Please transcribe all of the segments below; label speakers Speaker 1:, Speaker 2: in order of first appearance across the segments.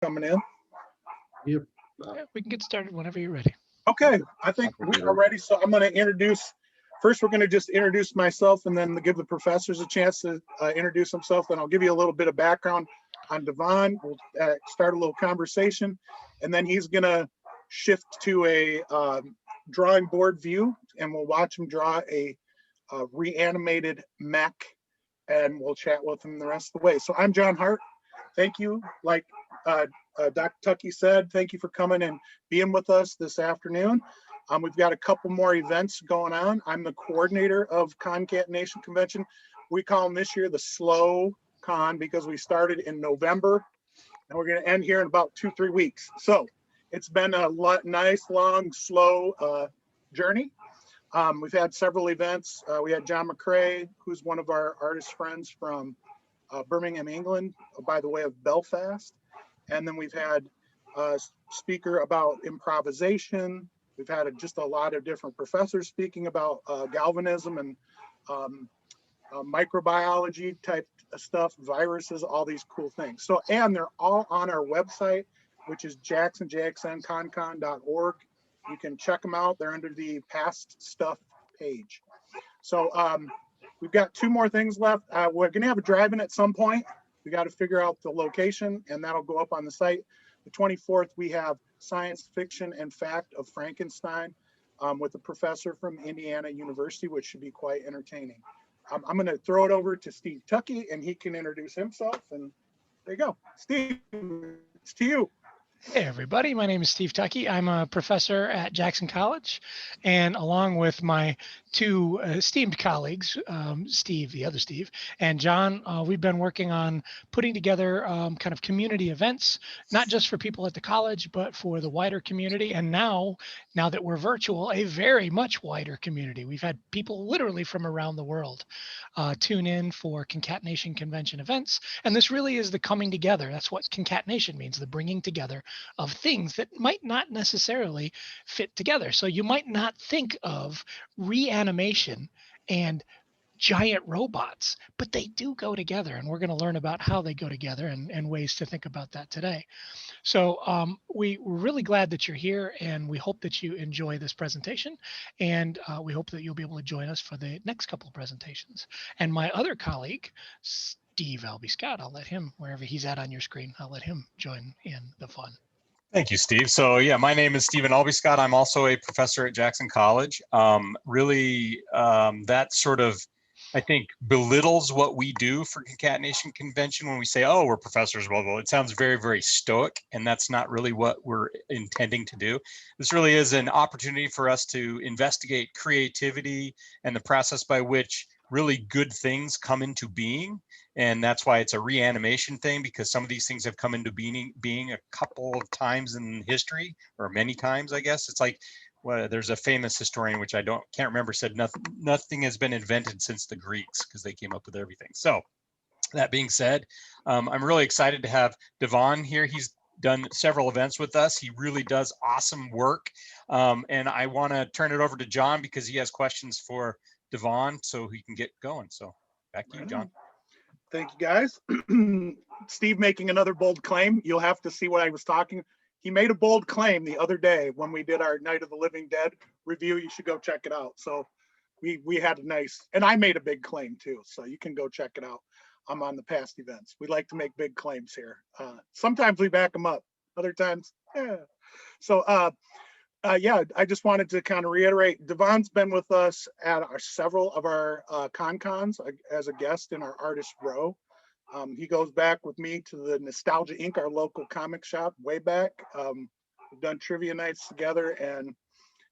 Speaker 1: coming in.
Speaker 2: Yep.
Speaker 3: Yeah, we can get started whenever you're ready.
Speaker 1: Okay, I think we are ready. So I'm going to introduce, first we're going to just introduce myself and then give the professors a chance to introduce themselves. Then I'll give you a little bit of background on Devon. We'll start a little conversation, and then he's going to shift to a drawing board view, and we'll watch him draw a reanimated mech, and we'll chat with him the rest of the way. So I'm John Hart. Thank you. Like Dr. Tuckey said, thank you for coming and being with us this afternoon. We've got a couple more events going on. I'm the coordinator of Concatenation Convention. We call them this year the Slow Con because we started in November and we're going to end here in about 2-3 weeks. So it's been a nice, long, slow journey. We've had several events. We had John McCrae, who's one of our artist friends from Birmingham, England, by the way of Belfast. And then we've had a speaker about improvisation. We've had just a lot of different professors speaking about galvanism and microbiology type of stuff, viruses, all these cool things. So, and they're all on our website, which is jacksonconcon.org. You can check them out. They're under the past stuff page. So we've got 2 more things left. We're going to have a drive-in at some point. We got to figure out the location, and that'll go up on the site. The 24th, we have Science Fiction and Fact of Frankenstein with a professor from Indiana University, which should be quite entertaining. I'm going to throw it over to Steve Tuckey, and he can introduce himself. And there you go. Steve, it's to you.
Speaker 3: Hey everybody, my name is Steve Tuckey. I'm a professor at Jackson College, and along with my 2 esteemed colleagues, Steve, the other Steve, and John, we've been working on putting together kind of community events, not just for people at the college, but for the wider community. And now that we're virtual, a very much wider community. We've had people literally from around the world tune in for Concatenation Convention events. And this really is the coming together. That's what concatenation means, the bringing together of things that might not necessarily fit together. So you might not think of reanimation and giant robots, but they do go together. And we're going to learn about how they go together and ways to think about that today. So we're really glad that you're here, and we hope that you enjoy this presentation. And we hope that you'll be able to join us for the next couple of presentations. And my other colleague, Steve Albie Scott, I'll let him, wherever he's at on your screen, I'll let him join in the fun.
Speaker 4: Thank you, Steve. So yeah, my name is Stephen Albie Scott. I'm also a professor at Jackson College. That sort of, I think, belittles what we do for Concatenation Convention when we say, oh, we're professors. Well, it sounds very, very stoic, and that's not really what we're intending to do. This really is an opportunity for us to investigate creativity and the process by which really good things come into being. And that's why it's a reanimation thing, because some of these things have come into being a couple of times in history, or many times, I guess. It's like, well, there's a famous historian, which can't remember, said nothing has been invented since the Greeks, because they came up with everything. So that being said, I'm really excited to have Devon here. He's done several events with us. He really does awesome work. And I want to turn it over to John because he has questions for Devon so he can get going. So back to you, John.
Speaker 1: Thank you, guys. Steve making another bold claim. You'll have to see what I was talking. He made a bold claim the other day when we did our Night of the Living Dead review. You should go check it out. So we had a nice, and I made a big claim too. So you can go check it out. I'm on the past events. We like to make big claims here. Sometimes we back them up. Other times, yeah. So yeah, I just wanted to kind of reiterate, Devon's been with us at several of our con-cons as a guest in our artist row. He goes back with me to the Nostalgia Inc., our local comic shop way back. We've done trivia nights together and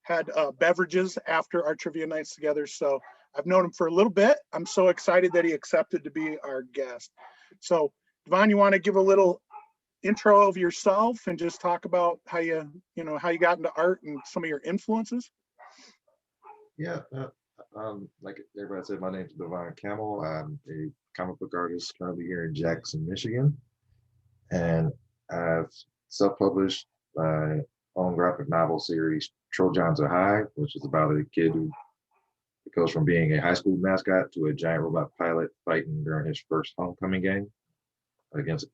Speaker 1: had beverages after our trivia nights together. So I've known him for a little bit. I'm so excited that he accepted to be our guest. So Devon, you want to give a little intro of yourself and just talk about how you got into art and some of your influences?
Speaker 2: Yeah, like everybody said, my name is Devon Camel. I'm a comic book artist currently here in Jackson, Michigan, and I've self-published my own graphic novel series, Trojans Are High, which is about a kid who goes from being a high school mascot to a giant robot pilot fighting during his first homecoming game against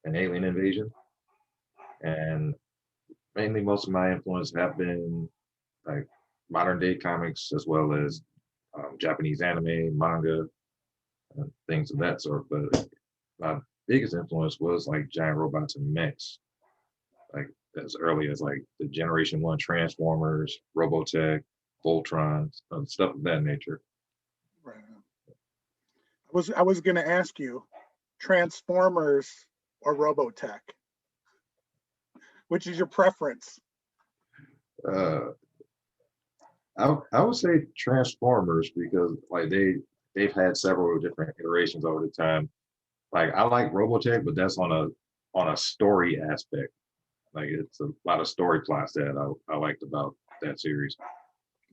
Speaker 2: an alien invasion. And mainly most of my influence have been like modern day comics as well as Japanese anime, manga, and things of that sort. But my biggest influence was like giant robots and mechs, like as early as like the Generation One Transformers, Robotech, Voltron, stuff of that nature.
Speaker 1: Right. I was going to ask you, Transformers or Robotech? Which is your preference?
Speaker 2: Uh, I would say Transformers because like they've had several different iterations over the time. Like I like Robotech, but that's on a story aspect. Like it's a lot of story plots that I liked about that series.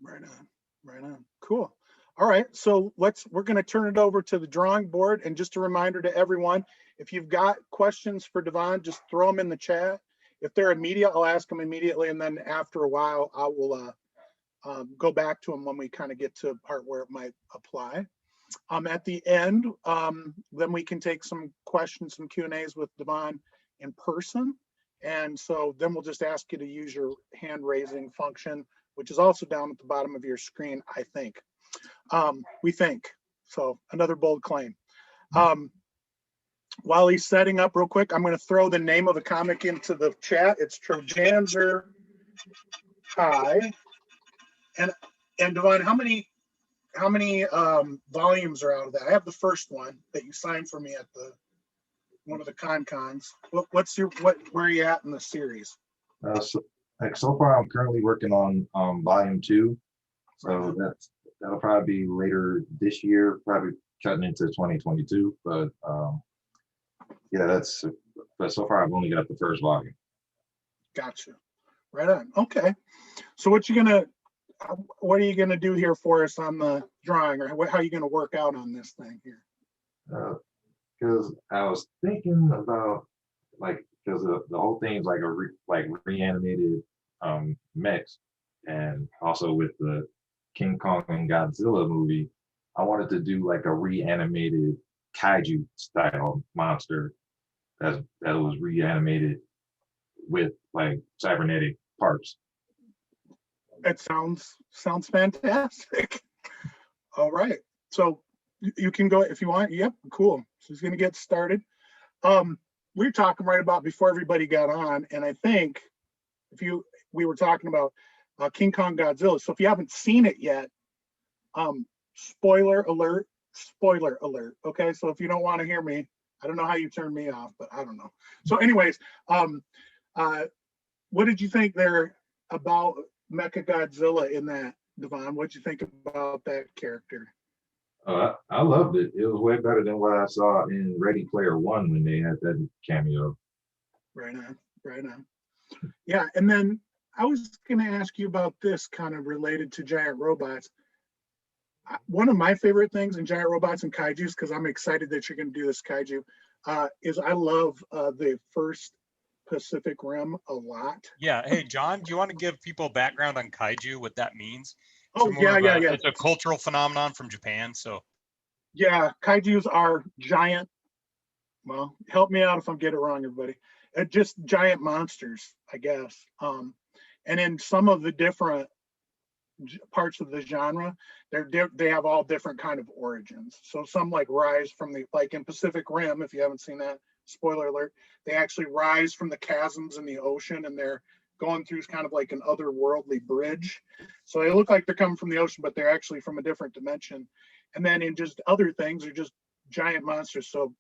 Speaker 1: Right on, right on. Cool. All right, so we're going to turn it over to the drawing board. And just a reminder to everyone, if you've got questions for Devon, just throw them in the chat. If they're immediate, I'll ask them immediately. And then after a while, I will go back to them when we kind of get to a part where it might apply. At the end, then we can take some questions, some Q&As with Devon in person. And so then we'll just ask you to use your hand raising function, which is also down at the bottom of your screen, I think. We think. So another bold claim. While he's setting up real quick, I'm going to throw the name of the comic into the chat. It's Trojanzer High. And Devon, how many volumes are out of that? I have the first one that you signed for me at one of the cons. Where are you at in the series?
Speaker 2: So far, I'm currently working on volume 2. So that'll probably be later this year, probably cutting into 2022. But yeah, but so far I've only got the first volume.
Speaker 1: Gotcha. Right on. Okay. So what are you gonna do here for us on the drawing, or how are you gonna work out on this thing here?
Speaker 2: Because I was thinking about because the whole thing's like reanimated mechs, and also with the King Kong and Godzilla movie, I wanted to do like a reanimated Kaiju style monster that was reanimated with like cybernetic parts.
Speaker 1: It sounds fantastic. All right, so you can go if you want. Yep, cool. So he's gonna get started. We were talking right about before everybody got on, and I think we were talking about King Kong Godzilla. So if you haven't seen it yet, spoiler alert. Okay, so if you don't want to hear me, I don't know how you turn me off, but I don't know. So anyways, what did you think there about Mecha Godzilla in that, Devon? What did you think about that character?
Speaker 2: I loved it. It was way better than what I saw in Ready Player One when they had that cameo.
Speaker 1: Right on. Yeah, and then I was going to ask you about this kind of related to giant robots. One of my favorite things in giant robots and kaijus, because I'm excited that you're going to do this kaiju, is I love the first Pacific Rim a lot.
Speaker 4: Yeah. Hey, John, do you want to give people background on kaiju, what that means?
Speaker 1: Oh, yeah.
Speaker 4: It's a cultural phenomenon from Japan. So
Speaker 1: yeah, kaijus are giant. Well, help me out if I'm getting it wrong, everybody. Just giant monsters, I guess. And in some of the different parts of the genre, they have all different kind of origins. So some like rise from like in Pacific Rim, if you haven't seen that, spoiler alert, they actually rise from the chasms in the ocean, and they're going through kind of like an otherworldly bridge. So they look like they're coming from the ocean, but they're actually from a different dimension. And then in just other things, they're just giant monsters. So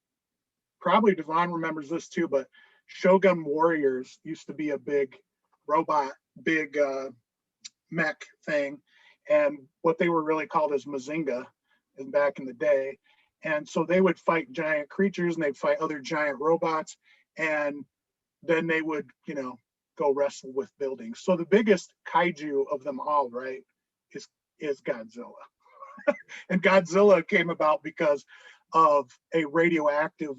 Speaker 1: probably Devon remembers this too, but Shogun Warriors used to be a big robot, big mech thing, and what they were really called as Mazinga back in the day. And so they would fight giant creatures, and they'd fight other giant robots, and then they would, go wrestle with buildings. So the biggest kaiju of them all, right, is Godzilla. And Godzilla came about because of a radioactive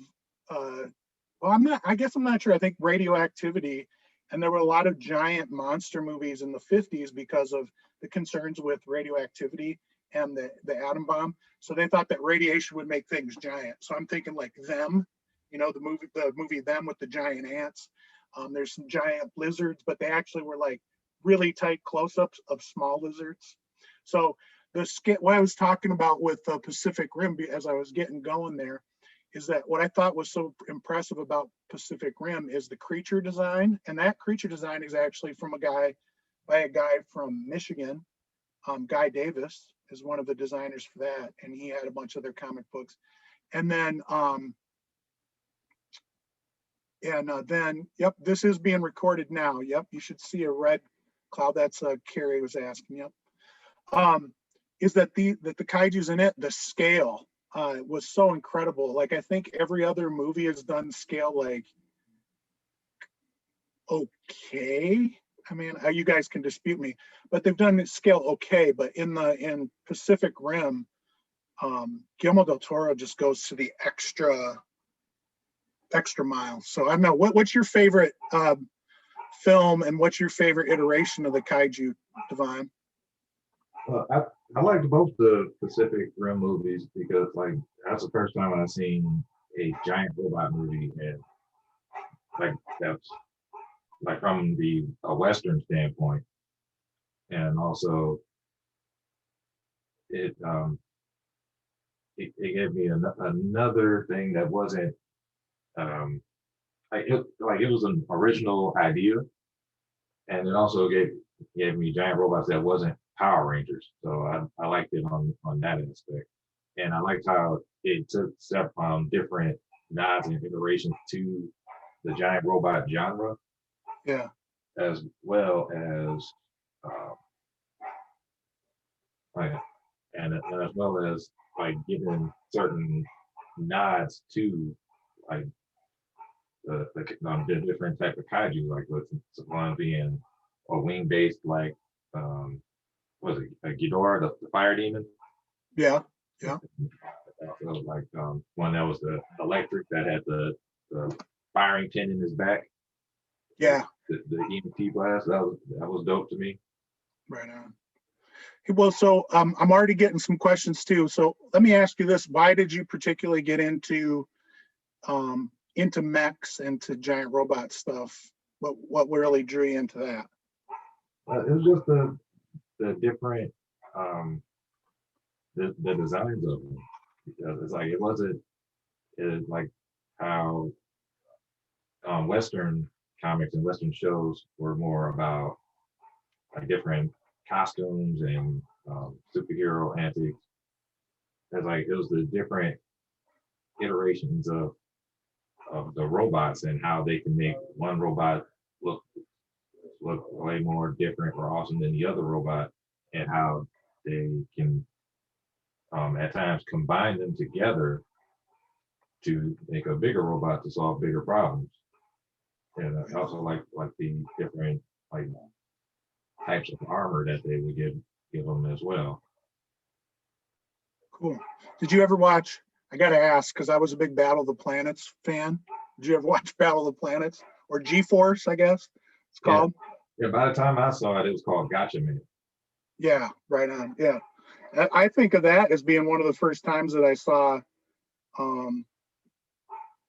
Speaker 1: I'm not sure. I think radioactivity, and there were a lot of giant monster movies in the 50s because of the concerns with radioactivity and the atom bomb. So they thought that radiation would make things giant. So I'm thinking like Them, the movie Them with the giant ants. There's some giant lizards, but they actually were like really tight close-ups of small lizards. So what I was talking about with Pacific Rim, as I was getting going there, is that what I thought was so impressive about Pacific Rim is the creature design. And that creature design is actually from by a guy from Michigan. Guy Davis is one of the designers for that. And he had a bunch of their comic books. And then, yep, this is being recorded now. Yep, you should see a red cloud. That's Carrie was asking. Yep. Is that the kaiju's in it, the scale was so incredible. Like I think every other movie has done scale like okay. I mean, you guys can dispute me, but they've done scale okay. But in Pacific Rim, Guillermo del Toro just goes to the extra mile. So I don't know, what's your favorite film and what's your favorite iteration of the kaiju, Devon?
Speaker 2: I liked both the Pacific Rim movies because like that's the first time I've seen a giant robot movie, and like that's like from a Western standpoint, and also it gave me another thing that wasn't like it was an original idea, and it also gave me giant robots that wasn't Power Rangers. So I liked it on that aspect. And I liked how it took different nods and iterations to the giant robot genre.
Speaker 1: Yeah.
Speaker 2: As well as and as well as like giving certain nods to like the different type of kaiju, like with one being a wing based like was it a Ghidorah, the fire demon?
Speaker 1: Yeah, yeah.
Speaker 2: Also, like one that was the electric that had the firing pin in his back.
Speaker 1: Yeah.
Speaker 2: The EMP blast, that was dope to me.
Speaker 1: Right on. Well, so I'm already getting some questions too. So let me ask you this: why did you particularly get into mechs and to giant robot stuff? What really drew you into that?
Speaker 2: It was just the different the designs of them, because it's like it wasn't like how Western comics and Western shows were more about like different costumes and superhero antics. It's like it was the different iterations of the robots and how they can make one robot look way more different or awesome than the other robot, and how they can at times combine them together to make a bigger robot to solve bigger problems. And I also like the different like types of armor that they would give them as well.
Speaker 1: Cool. Did you ever watch? I got to ask because I was a big Battle of the Planets fan. Did you ever watch Battle of the Planets or G-Force? I guess it's called.
Speaker 2: Yeah. By the time I saw it, it was called Gotcha Man.
Speaker 1: Yeah. Right on. Yeah. I think of that as being one of the first times that I saw kind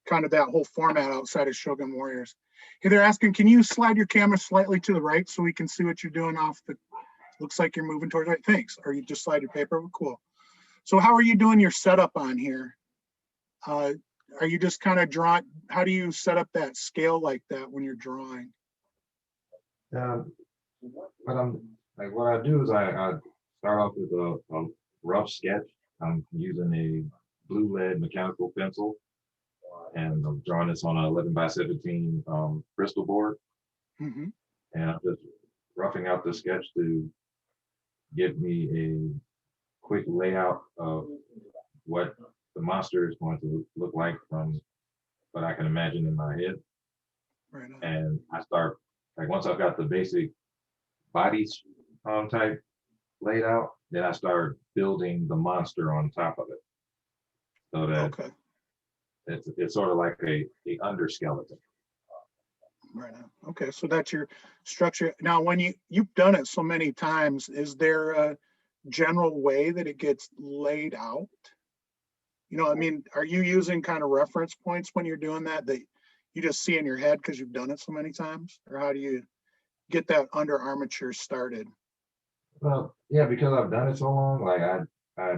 Speaker 1: of that whole format outside of Shogun Warriors. Hey, they're asking, can you slide your camera slightly to the right so we can see what you're doing off the, looks like you're moving towards right. Thanks. Or you just slide your paper? Cool. So how are you doing your setup on here? Are you just kind of drawing? How do you set up that scale like that when you're drawing?
Speaker 2: What I do is I start off with a rough sketch. I'm using a blue lead mechanical pencil, and I'm drawing this on an 11x17 Bristol board.
Speaker 1: Mm-hmm.
Speaker 2: And I'm just roughing out the sketch to give me a quick layout of what the monster is going to look like from what I can imagine in my head.
Speaker 1: Right on.
Speaker 2: And I start, like once I've got the basic body type laid out, then I start building the monster on top of it. So that
Speaker 1: Okay.
Speaker 2: it's sort of like a underskeleton.
Speaker 1: Right on. Okay, so that's your structure. Now, when you've done it so many times, is there a general way that it gets laid out? You know, I mean, are you using kind of reference points when you're doing that you just see in your head because you've done it so many times, or how do you get that under armature started?
Speaker 2: Well, yeah, because I've done it so long, like I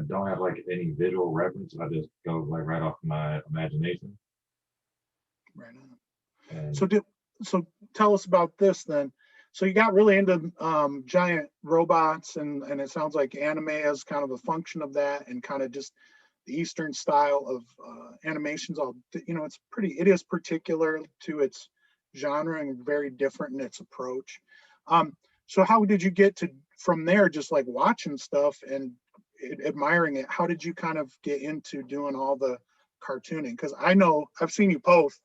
Speaker 2: don't have like any visual reference. I just go like right off my imagination.
Speaker 1: Right on.
Speaker 2: And
Speaker 1: So tell us about this then. So you got really into giant robots, and it sounds like anime is kind of a function of that, and kind of just the Eastern style of animations. All, you know, it is particular to its genre and very different in its approach. So how did you get to from there, just like watching stuff and admiring it? How did you kind of get into doing all the cartooning? Because I know I've seen you post,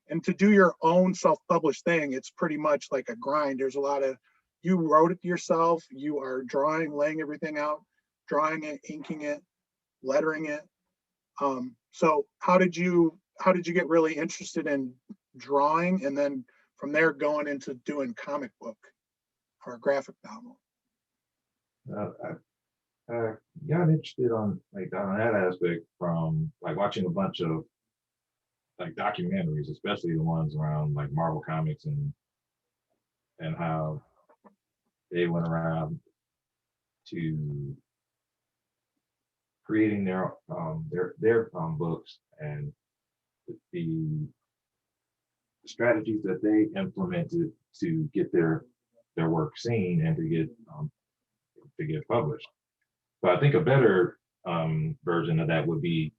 Speaker 1: and to do your own self-published thing, it's pretty much like a grind. There's a lot of, you wrote it yourself, you are drawing, laying everything out, drawing it, inking it, lettering it. So how did you get really interested in drawing, and then from there going into doing comic book or graphic novel?
Speaker 2: I got interested on that aspect from like watching a bunch of like documentaries, especially the ones around like Marvel Comics and how they went around to creating their books, and the strategies that they implemented to get their work seen and to get published. So I think a better version of that would be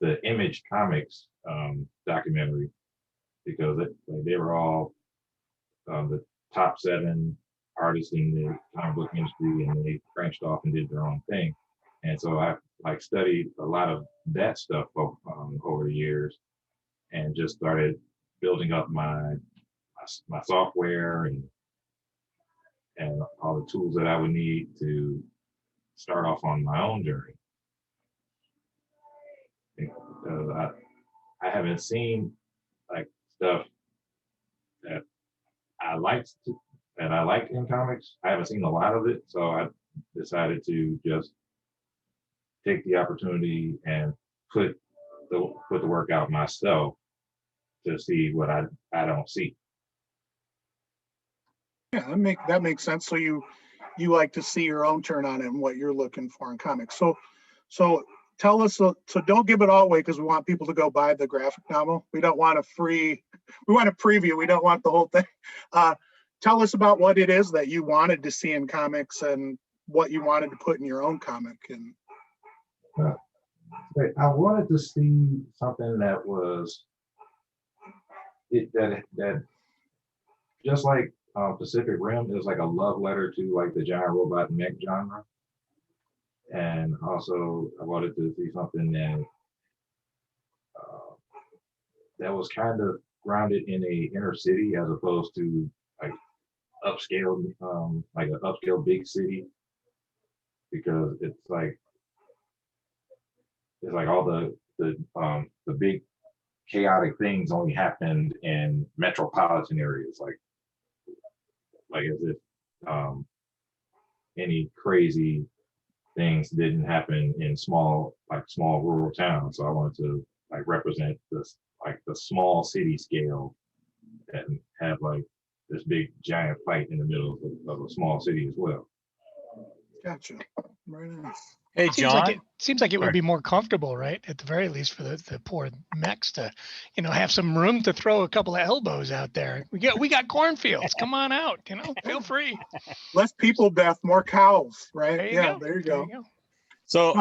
Speaker 2: the Image Comics documentary, because they were all the top 7 artists in the comic book industry, and they branched off and did their own thing. And so I like studied a lot of that stuff over the years, and just started building up my software and all the tools that I would need to start off on my own journey. I haven't seen like stuff that I liked in comics. I haven't seen a lot of it, so I decided to just take the opportunity and put the work out myself to see what I don't see.
Speaker 1: Yeah, that makes sense. So you like to see your own turn on it and what you're looking for in comics. So tell us, so don't give it all away, because we want people to go buy the graphic novel. We don't want we want a preview. We don't want the whole thing. Tell us about what it is that you wanted to see in comics and what you wanted to put in your own comic. And
Speaker 2: I wanted to see something that was that just like Pacific Rim is like a love letter to like the giant robot mech genre. And also I wanted to see something that was kind of grounded in a inner city, as opposed to like upscale, like an upscale big city, because it's like all the big chaotic things only happened in metropolitan areas, like as if any crazy things didn't happen in small rural towns. So I wanted to like represent this, like the small city scale, and have like this big giant fight in the middle of a small city as well.
Speaker 1: Gotcha. Very nice.
Speaker 4: Hey, John.
Speaker 3: Seems like it would be more comfortable, right? At the very least, for the poor mechs to, have some room to throw a couple of elbows out there. We got cornfields. Come on out. Feel free.
Speaker 1: Less people death, more cows, right?
Speaker 3: There you
Speaker 1: Yeah,
Speaker 3: go.
Speaker 1: there you go.
Speaker 4: So,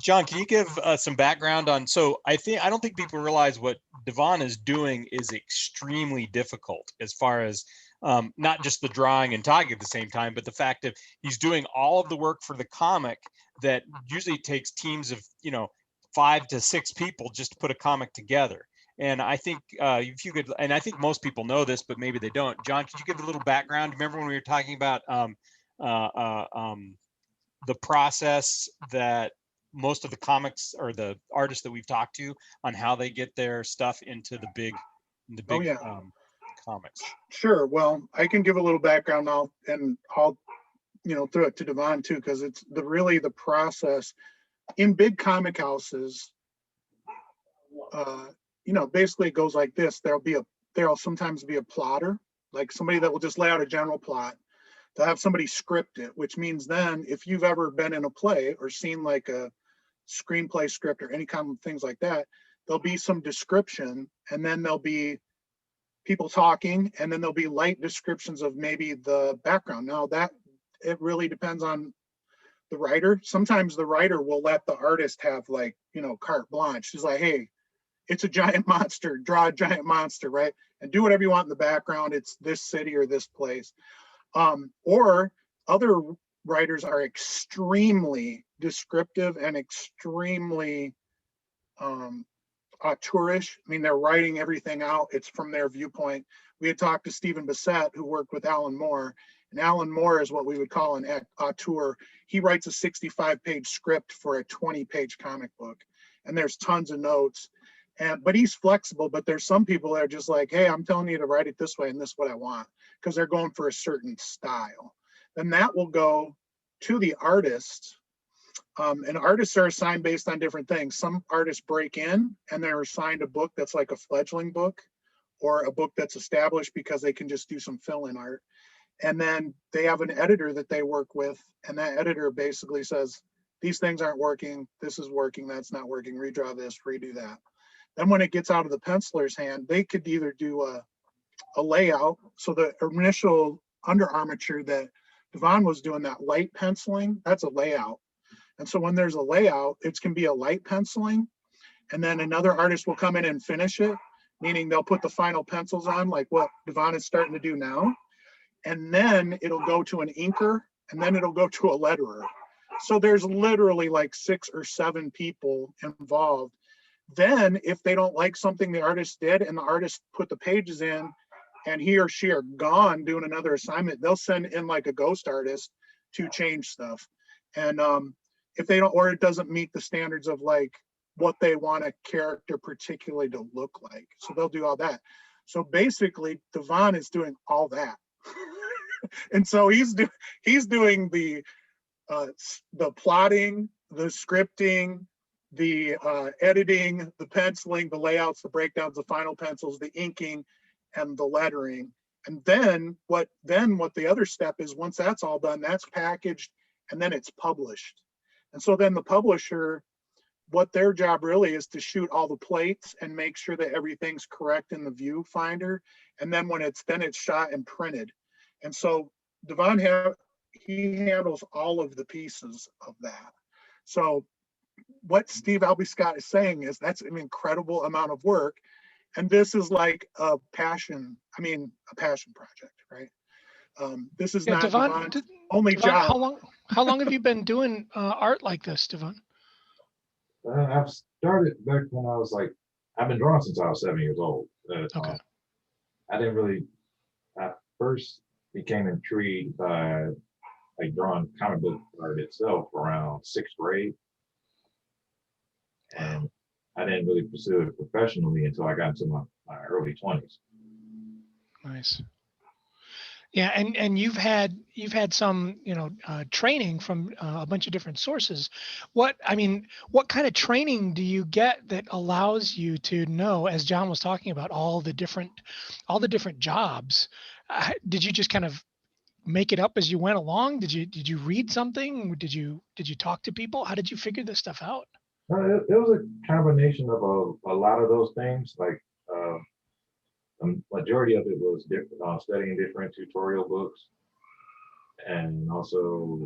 Speaker 4: John, can you give some background on? So, I don't think people realize what Devon is doing is extremely difficult, as far as not just the drawing and talking at the same time, but the fact that he's doing all of the work for the comic that usually takes teams of 5 to 6 people just to put a comic together. And I think if you could, and I think most people know this, but maybe they don't. John, could you give a little background? Remember when we were talking about the process that most of the comics or the artists that we've talked to on how they get their stuff into the big comics?
Speaker 1: Sure. Well, I can give a little background now, and I'll throw it to Devon too, because it's the process in big comic houses. you know, basically it goes like this. There'll sometimes be a plotter, like somebody that will just lay out a general plot. They'll have somebody script it, which means then if you've ever been in a play or seen like a screenplay script or any kind of things like that, there'll be some description, and then there'll be people talking, and then there'll be light descriptions of maybe the background. Now that it really depends on the writer. Sometimes the writer will let the artist have, like, you know, carte blanche. She's like, hey, it's a giant monster, draw a giant monster, right? And do whatever you want in the background. It's this city or this place. Or other writers are extremely descriptive and extremely auteurish. I mean, they're writing everything out. It's from their viewpoint. We had talked to Stephen Bissett, who worked with Alan Moore, and Alan Moore is what we would call an auteur. He writes a 65-page script for a 20-page comic book, and there's tons of notes. But he's flexible. But there's some people that are just like, hey, I'm telling you to write it this way, and this is what I want, because they're going for a certain style. Then that will go to the artist. And artists are assigned based on different things. Some artists break in and they're assigned a book that's like a fledgling book, or a book that's established because they can just do some fill-in art. And then they have an editor that they work with, and that editor basically says, these things aren't working, this is working, that's not working, redraw this, redo that. Then when it gets out of the penciler's hand, they could either do a layout. So the initial under armature that Devon was doing, that light penciling, that's a layout. And so when there's a layout, it can be a light penciling, and then another artist will come in and finish it, meaning they'll put the final pencils on, like what Devon is starting to do now. And then it'll go to an inker, and then it'll go to a letterer. So there's literally like 6 or 7 people involved. Then if they don't like something the artist did and the artist put the pages in and he or she are gone doing another assignment, they'll send in like a ghost artist to change stuff. And if they don't, or it doesn't meet the standards of like what they want a character particularly to look like, so they'll do all that. So basically Devon is doing all that. And so he's doing the plotting, the scripting, the editing, the penciling, the layouts, the breakdowns, the final pencils, the inking, and the lettering. And then what the other step is, once that's all done, that's packaged and then it's published. And so then the publisher, what their job really is to shoot all the plates and make sure that everything's correct in the viewfinder. And then when it's shot and printed. And so Devon he handles all of the pieces of that. So what Steve Albie-Scott is saying is that's an incredible amount of work. And this is like a passion project, right? This is not Devon's only job.
Speaker 3: How long have you been doing art like this, Devon?
Speaker 2: I've started back when I was like, I've been drawing since I was 7 years old.
Speaker 3: Okay.
Speaker 2: I first became intrigued by like drawing comic book art itself around 6th grade. And I didn't really pursue it professionally until I got into my early 20s.
Speaker 3: Nice. Yeah, and you've had some training from a bunch of different sources. What kind of training do you get that allows you to know, as John was talking about, all the different jobs? Did you just kind of make it up as you went along? Did you read something? Did you talk to people? How did you figure this stuff out?
Speaker 2: It was a combination of a lot of those things. Like the majority of it was studying different tutorial books, and also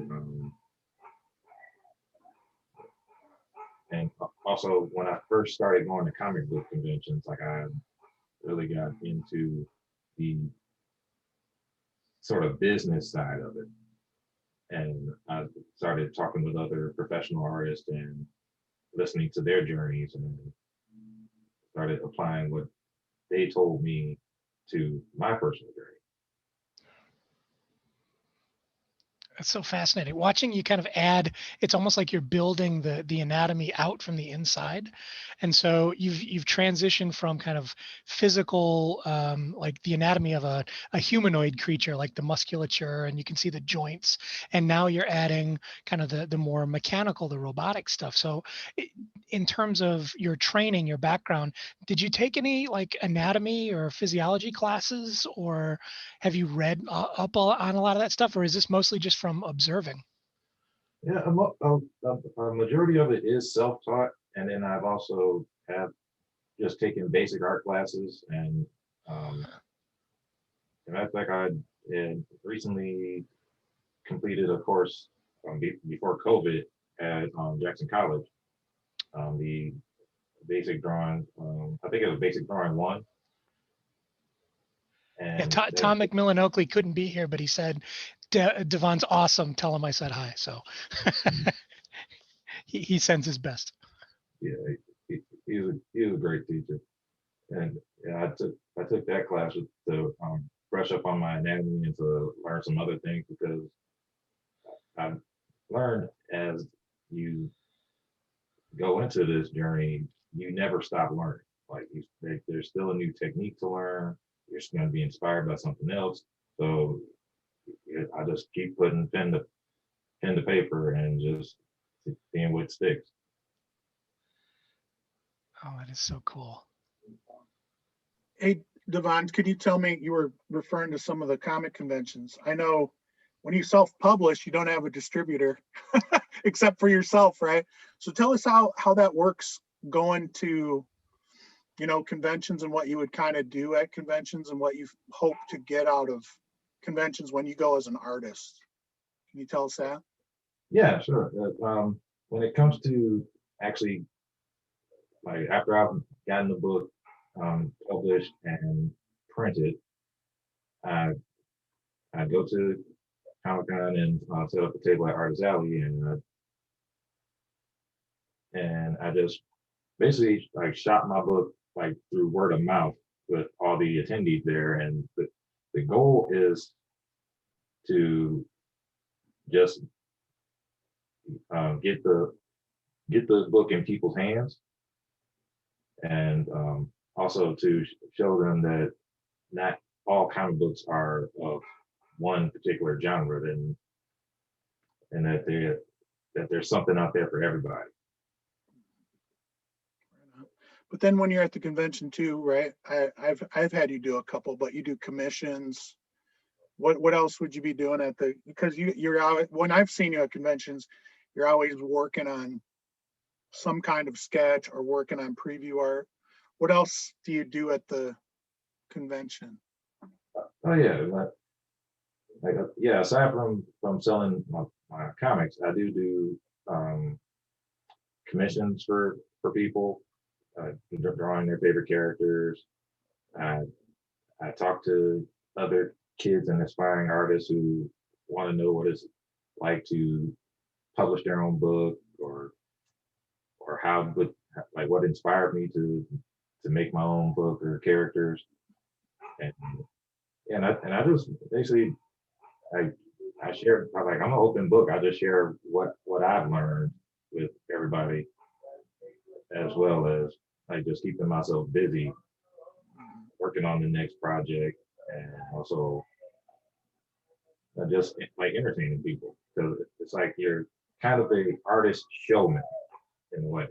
Speaker 2: when I first started going to comic book conventions, like I really got into the sort of business side of it, and I started talking with other professional artists and listening to their journeys, and started applying what they told me to my personal journey.
Speaker 3: That's so fascinating. Watching you kind of add, it's almost like you're building the anatomy out from the inside. And so you've transitioned from kind of physical, like the anatomy of a humanoid creature, like the musculature, and you can see the joints. And now you're adding kind of the more mechanical, the robotic stuff. So in terms of your training, your background, did you take any like anatomy or physiology classes, or have you read up on a lot of that stuff, or is this mostly just from observing?
Speaker 2: Yeah, a majority of it is self-taught, and then I've also have just taken basic art classes, and in fact, I recently completed a course before COVID at Jackson College. The basic drawing, I think it was basic drawing one.
Speaker 3: Yeah,
Speaker 2: And
Speaker 3: Tom McMillan Oakley couldn't be here, but he said Devon's awesome. Tell him I said hi. So he sends his best.
Speaker 2: yeah, he's a great teacher, and yeah, I took that class to brush up on my anatomy and to learn some other things, because I learned as you go into this journey, you never stop learning. Like there's still a new technique to learn. You're just going to be inspired by something else. So I just keep putting pen to paper and just seeing what sticks.
Speaker 3: Oh, that is so cool.
Speaker 1: Hey, Devon, could you tell me, you were referring to some of the comic conventions. I know when you self-publish, you don't have a distributor except for yourself, right? So tell us how that works going to, conventions, and what you would kind of do at conventions, and what you hope to get out of conventions when you go as an artist. Can you tell us that?
Speaker 2: Yeah, sure. When it comes to actually, like after I've gotten the book published and printed, I go to Comic-Con and set up a table at Artist Alley, and I just basically like shot my book like through word of mouth with all the attendees there, and the goal is to just get the book in people's hands, and also to show them that not all comic books are of one particular genre, and that there's something out there for everybody.
Speaker 1: But then when you're at the convention too, right? I've had you do a couple, but you do commissions. What else would you be doing because you're out, when I've seen you at conventions, you're always working on some kind of sketch or working on preview art. What else do you do at the convention?
Speaker 2: Oh yeah, yeah. Aside from selling my comics, I do commissions for people, drawing their favorite characters. I talk to other kids and aspiring artists who want to know what it's like to publish their own book, or what inspired me to make my own book or characters, and I just basically I share, like I'm an open book. I just share what I've learned with everybody, as well as like just keeping myself busy working on the next project, and also just like entertaining people, because it's like you're kind of a artist showman in a way.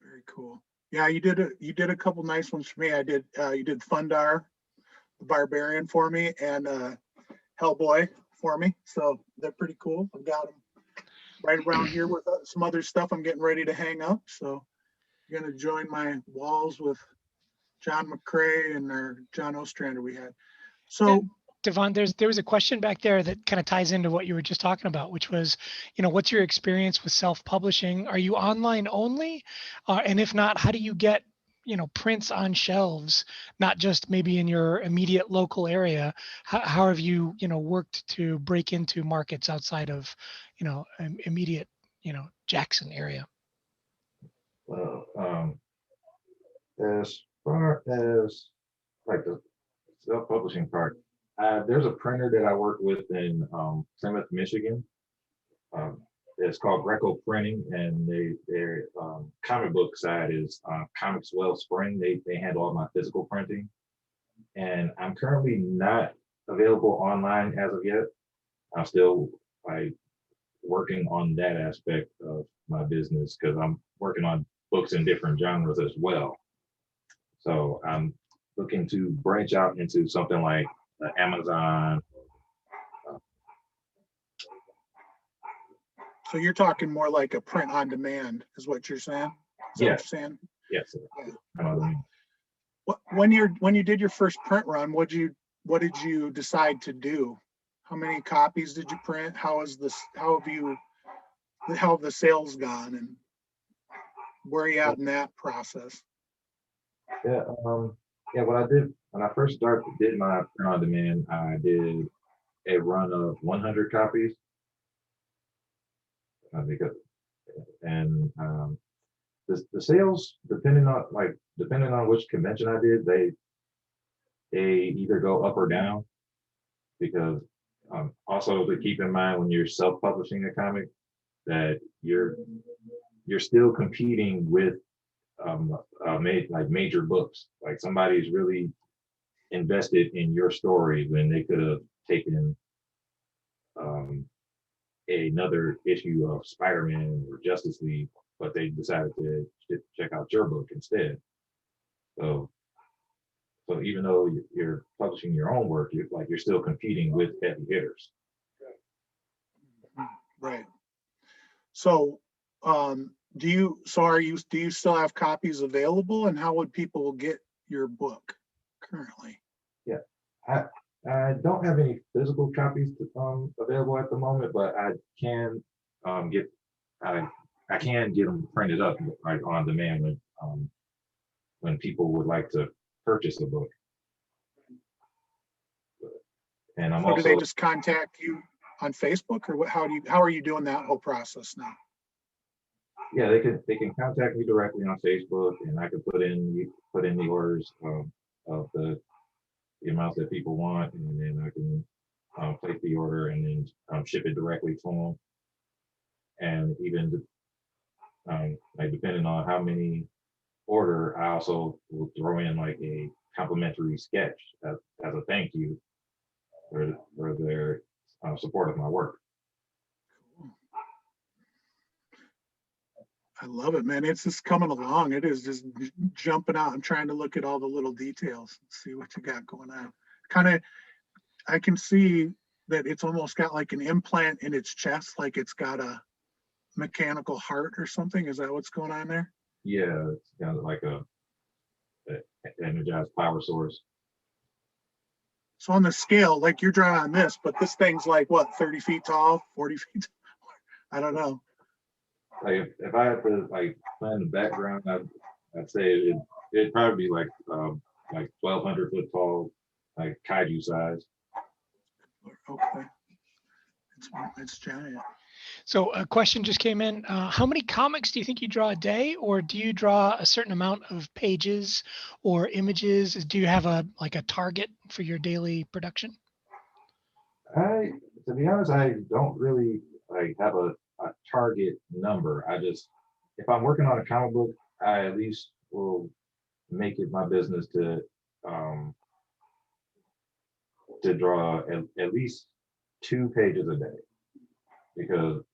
Speaker 1: Very cool. Yeah, you did a couple nice ones for me. You did Thundar the Barbarian for me, and Hellboy for me. So they're pretty cool. I've got them right around here with some other stuff I'm getting ready to hang up. So you're gonna join my walls with John McCrae and our John Ostrander we had. So
Speaker 3: Devon, there was a question back there that kind of ties into what you were just talking about, which was, what's your experience with self-publishing? Are you online only? And if not, how do you get, prints on shelves, not just maybe in your immediate local area? How have you, worked to break into markets outside of, immediate, Jackson area?
Speaker 2: Well, as far as like the self-publishing part, There's a printer that I work with in Plymouth, Michigan. It's called Greco Printing, and their comic book side is Comics Wellspring. They handle all my physical printing, and I'm currently not available online as of yet. I'm still like working on that aspect of my business because I'm working on books in different genres as well. So I'm looking to branch out into something like Amazon.
Speaker 1: So you're talking more like a print on demand is what you're saying? Is that what
Speaker 2: Yes.
Speaker 1: you're saying?
Speaker 2: Yes.
Speaker 1: When you did your first print run, what did you decide to do? How many copies did you print? How have the sales gone, and where are you at in that process?
Speaker 2: Yeah. What I did when I first did my print on demand, I did a run of 100 copies. The sales, depending on which convention I did, they either go up or down, because also to keep in mind when you're self-publishing a comic that you're still competing with major books. Like somebody's really invested in your story when they could have taken another issue of Spider-Man or Justice League, but they decided to check out your book instead. So even though you're publishing your own work, you're still competing with heavy hitters.
Speaker 1: Right. So, do you still have copies available, and how would people get your book currently?
Speaker 2: Yeah, I don't have any physical copies available at the moment, but I can get them printed up like on demand when people would like to purchase a book. And I'm
Speaker 1: So
Speaker 2: also,
Speaker 1: do they just contact you on Facebook, or what? How are you doing that whole process now?
Speaker 2: yeah, they can contact me directly on Facebook, and I can put in the orders of the amounts that people want, and then I can place the order and then ship it directly to them. And even like depending on how many order, I also will throw in like a complimentary sketch as a thank you for their support of my work.
Speaker 1: I love it, man. It's just coming along. It is just jumping out. I'm trying to look at all the little details, see what you got going on. I can see that it's almost got like an implant in its chest, like it's got a mechanical heart or something. Is that what's going on there?
Speaker 2: Yeah, it's kind of like a energized power source.
Speaker 1: So on the scale, like you're drawing on this, but this thing's like what, 30 feet tall, 40 feet tall? I don't know.
Speaker 2: Like if I had to like plan the background, I'd say it'd probably be like 1,200 foot tall, like Kaiju size.
Speaker 1: Okay, it's giant.
Speaker 3: So a question just came in. How many comics do you think you draw a day, or do you draw a certain amount of pages or images? Do you have a target for your daily production?
Speaker 2: To be honest, I don't really have a target number. If I'm working on a comic book, I at least will make it my business to draw at least 2 pages a day, because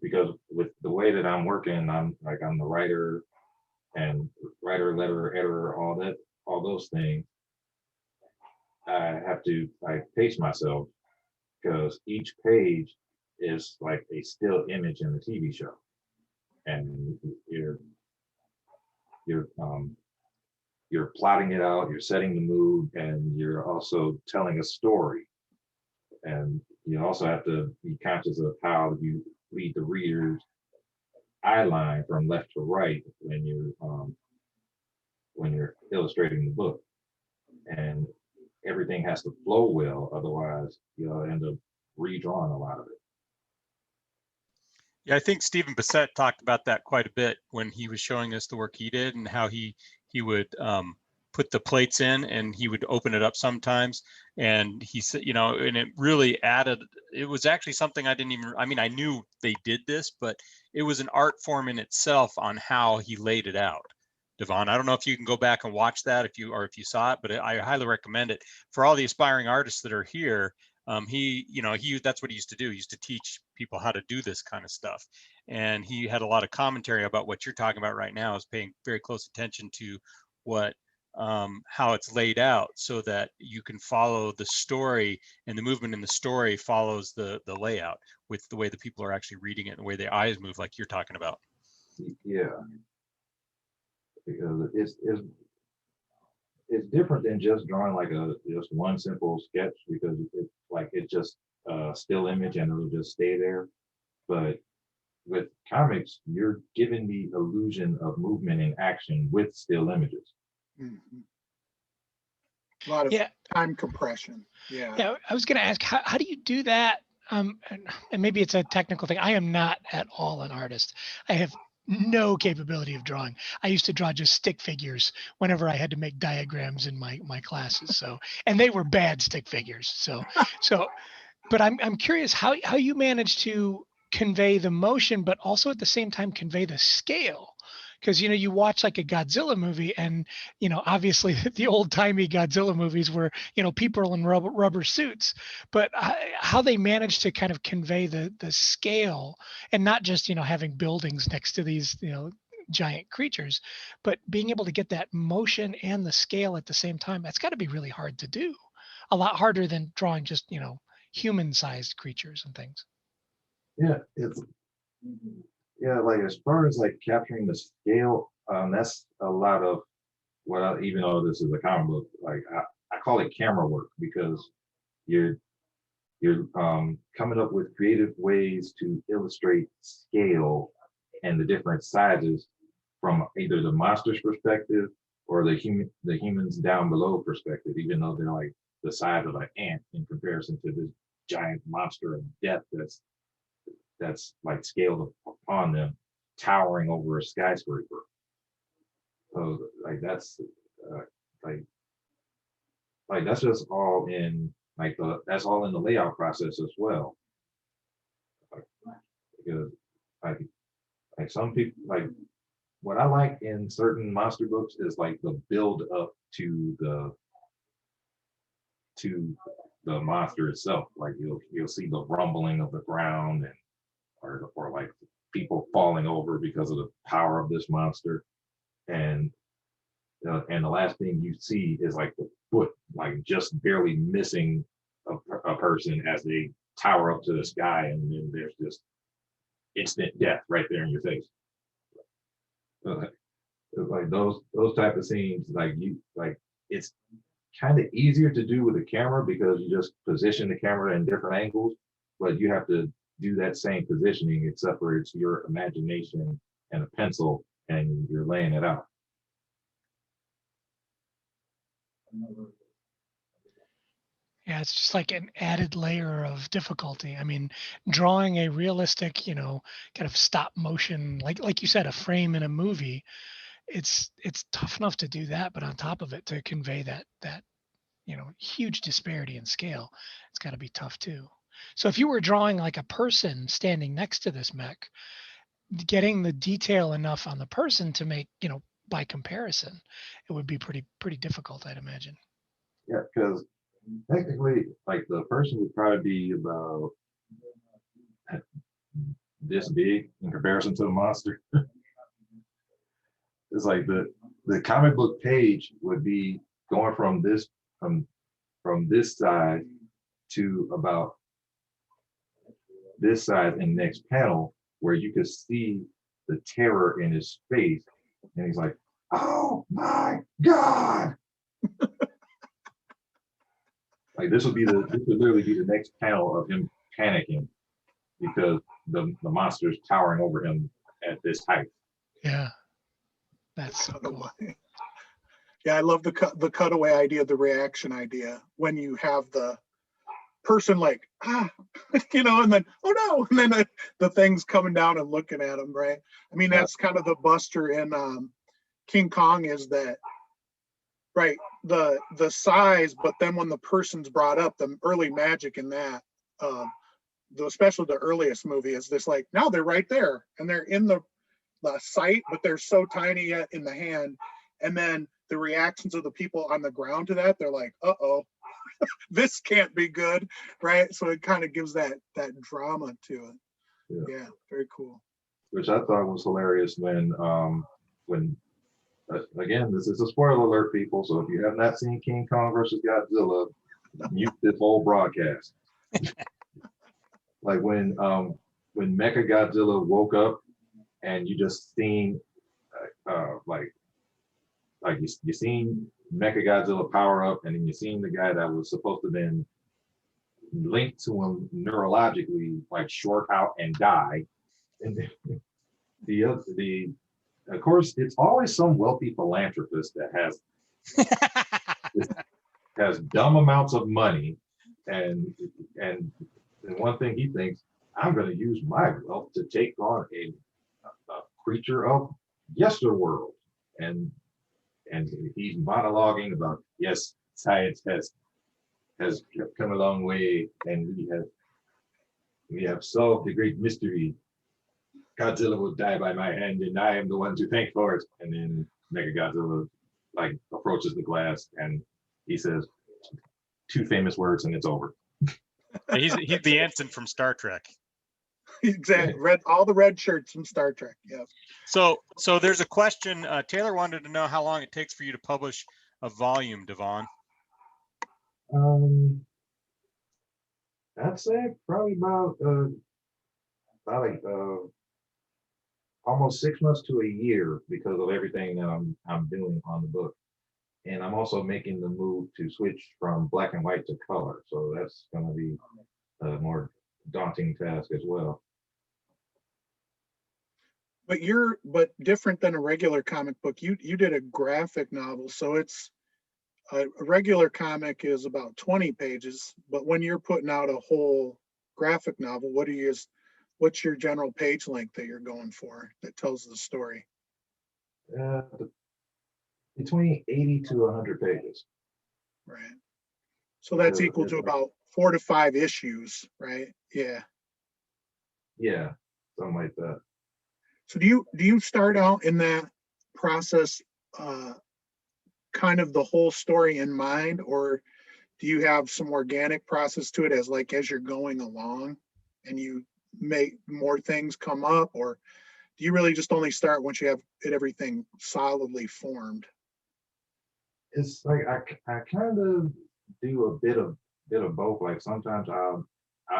Speaker 2: because with the way that I'm working, I'm the writer, letterer, editor, all those things. I have to pace myself, because each page is like a still image in the TV show, and you're plotting it out, you're setting the mood, and you're also telling a story. And you also have to be conscious of how you lead the reader's eye line from left to right when you're illustrating the book. And everything has to flow well, otherwise you'll end up redrawing a lot of it.
Speaker 4: Yeah, I think Stephen Bissett talked about that quite a bit when he was showing us the work he did, and how he would put the plates in, and he would open it up sometimes. And he said, you know, and it really added, it was actually something I didn't even, I mean, I knew they did this, but it was an art form in itself on how he laid it out. Devon, I don't know if you can go back and watch that if you saw it, but I highly recommend it for all the aspiring artists that are here. That's what he used to do. He used to teach people how to do this kind of stuff. And he had a lot of commentary about what you're talking about right now, is paying very close attention to how it's laid out so that you can follow the story, and the movement in the story follows the layout with the way the people are actually reading it and the way their eyes move, like you're talking about.
Speaker 2: Yeah, because it's different than just drawing like just one simple sketch, because it's just a still image and it'll just stay there. But with comics, you're given the illusion of movement and action with still images.
Speaker 1: Mhm. A lot of time compression.
Speaker 3: Yeah, I was going to ask, how do you do that? And maybe it's a technical thing. I am not at all an artist. I have no capability of drawing. I used to draw just stick figures whenever I had to make diagrams in my classes. So, and they were bad stick figures. But I'm curious how you manage to convey the motion, but also at the same time convey the scale. Because, you know, you watch like a Godzilla movie, and, you know, obviously the old timey Godzilla movies were, you know, people in rubber suits, but how they manage to kind of convey the scale, and not just, you know, having buildings next to these, you know, giant creatures, but being able to get that motion and the scale at the same time. That's got to be really hard to do. A lot harder than drawing just, you know, human-sized creatures and things.
Speaker 2: Yeah, like as far as like capturing the scale, that's a lot of what even though this is a comic book, like I call it camera work, because you're coming up with creative ways to illustrate scale and the different sizes from either the monster's perspective or the humans down below perspective, even though they're like the size of an ant in comparison to this giant monster of death that's like scaled upon them, towering over a skyscraper. So like that's that's just all in that's all in the layout process as well. Because like some people, like what I like in certain monster books is like the build up to the monster itself. Like you'll see the rumbling of the ground, and or like people falling over because of the power of this monster, and the last thing you see is like the foot, like just barely missing a person as they tower up to the sky, and then there's just instant death right there in your face. Like those type of scenes, it's kind of easier to do with a camera because you just position the camera in different angles, but you have to do that same positioning, except for it's your imagination and a pencil and you're laying it out.
Speaker 3: Yeah, it's just like an added layer of difficulty. I mean, drawing a realistic, you know, kind of stop motion, like you said, a frame in a movie, it's tough enough to do that, but on top of it, to convey that you know, huge disparity in scale, it's got to be tough too. So if you were drawing like a person standing next to this mech, getting the detail enough on the person to make, you know, by comparison, it would be pretty difficult, I'd imagine.
Speaker 2: Yeah, because technically, like the person would probably be about this big in comparison to the monster. It's like the comic book page would be going from this side to about this side in the next panel, where you could see the terror in his face, and he's like, "Oh my God!" Like this would literally be the next panel of him panicking because the monster's towering over him at this height.
Speaker 3: Yeah, that's so cool.
Speaker 1: Yeah, I love the cutaway idea, the reaction idea, when you have the person like, you know, and then, oh no, and then the thing's coming down and looking at him, right? I mean, that's kind of the Buster in King Kong, is that right, the size, but then when the person's brought up, the early magic in that, especially the earliest movie is this, like, now they're right there and they're in the sight, but they're so tiny yet in the hand. And then the reactions of the people on the ground to that, they're like, uh-oh, this can't be good, right? So it kind of gives that drama to it. Yeah, very cool.
Speaker 2: Which I thought was hilarious when again, this is a spoiler alert, people. So if you have not seen King Kong versus Godzilla, mute this whole broadcast. Like when Mecha Godzilla woke up and you just seen like you seen Mecha Godzilla power up, and then you seen the guy that was supposed to then link to him neurologically, like short out and die. And the of course, it's always some wealthy philanthropist that has dumb amounts of money, and one thing he thinks, I'm going to use my wealth to take on a creature of yesterworld, and he's monologuing about, yes, science has come a long way, and we have solved the great mystery. Godzilla will die by my hand, and I am the one to thank for it. And then Mechagodzilla like approaches the glass, and he says two famous words, and it's over.
Speaker 4: He's the ensign from Star Trek.
Speaker 1: Exactly. All the red shirts from Star Trek. Yeah.
Speaker 4: So there's a question. Taylor wanted to know how long it takes for you to publish a volume, Devon.
Speaker 2: I'd say probably about almost 6 months to a year, because of everything that I'm doing on the book. And I'm also making the move to switch from black and white to color. So that's going to be a more daunting task as well.
Speaker 1: But different than a regular comic book. You did a graphic novel, so it's a regular comic is about 20 pages, but when you're putting out a whole graphic novel, what's your general page length that you're going for that tells the story?
Speaker 2: Between 80 to 100 pages.
Speaker 1: Right. So that's equal to about 4 to 5 issues, right? Yeah.
Speaker 2: Yeah, something like that.
Speaker 1: So do you start out in that process kind of the whole story in mind, or do you have some organic process to it as you're going along and you make more things come up, or do you really just only start once you have everything solidly formed?
Speaker 2: It's like I kind of do a bit of both. Like sometimes I'll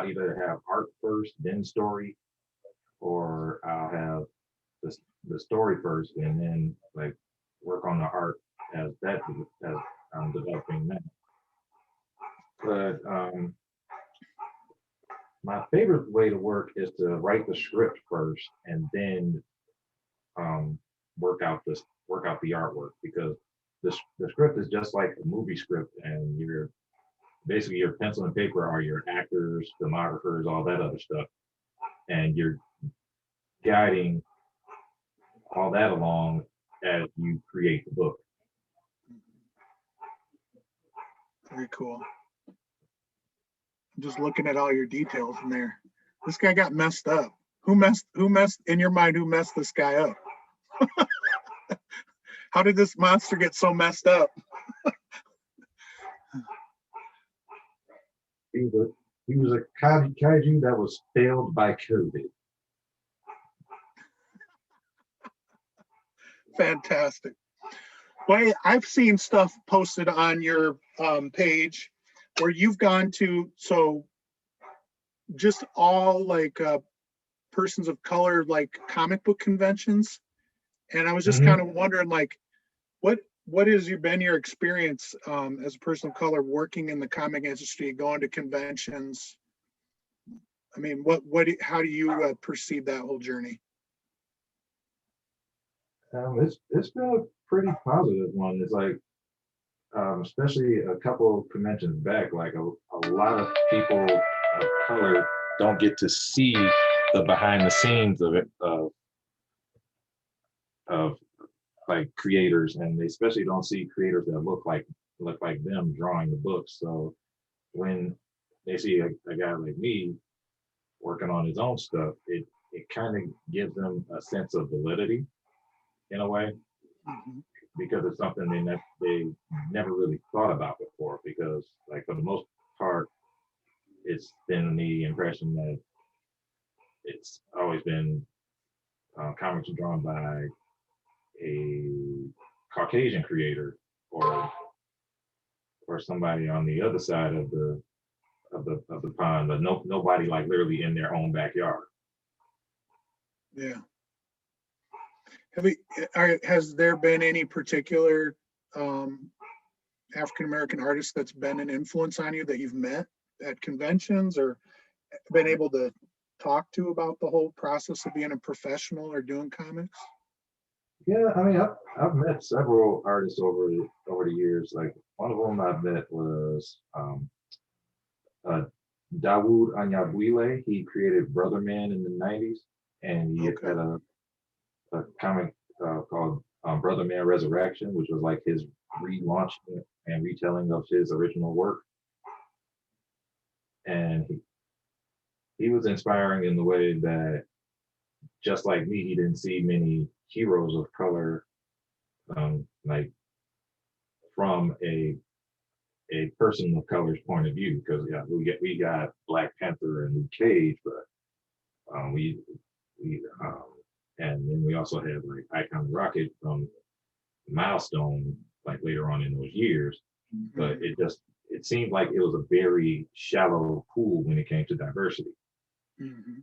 Speaker 2: either have art first, then story, or I'll have the story first and then like work on the art as I'm developing that. But my favorite way to work is to write the script first and then work out the artwork, because the script is just like a movie script, and basically your pencil and paper are your actors, filmographers, all that other stuff, and you're guiding all that along as you create the book.
Speaker 1: Very cool. I'm just looking at all your details in there. This guy got messed up. Who messed in your mind? Who messed this guy up? How did this monster get so messed up?
Speaker 2: He was a kaiju that was failed by COVID.
Speaker 1: Fantastic. Well, I've seen stuff posted on your page where you've gone to, so just all like persons of color, like comic book conventions. And I was just kind of wondering, like, what has been your experience as a person of color working in the comic industry, going to conventions? I mean, how do you perceive that whole journey?
Speaker 2: It's been a pretty positive one. It's like, especially a couple of conventions back, like a lot of people of color don't get to see the behind the scenes of it, of like creators, and they especially don't see creators that look like them drawing the books. So when they see a guy like me working on his own stuff, it kind of gives them a sense of validity in a way,
Speaker 1: Mhm.
Speaker 2: because it's something they never really thought about before. Because like for the most part, it's been the impression that it's always been comics drawn by a Caucasian creator or somebody on the other side of the pond, but nobody like literally in their own backyard.
Speaker 1: Yeah. Has there been any particular African American artist that's been an influence on you that you've met at conventions or been able to talk to about the whole process of being a professional or doing comics?
Speaker 2: Yeah, I mean, I've met several artists over the years. Like one of them I've met was Dawood Anyabwile. He created Brother Man in the '90s, and he
Speaker 1: Okay.
Speaker 2: had a comic called Brother Man Resurrection, which was like his relaunch and retelling of his original work. And he was inspiring in the way that, just like me, he didn't see many heroes of color, like from a person of color's point of view. Because yeah, we got Black Panther and Luke Cage, but we and then we also had like Icon Rocket from Milestone, like later on in those years. But it seemed like it was a very shallow pool when it came to diversity.
Speaker 1: Mhm.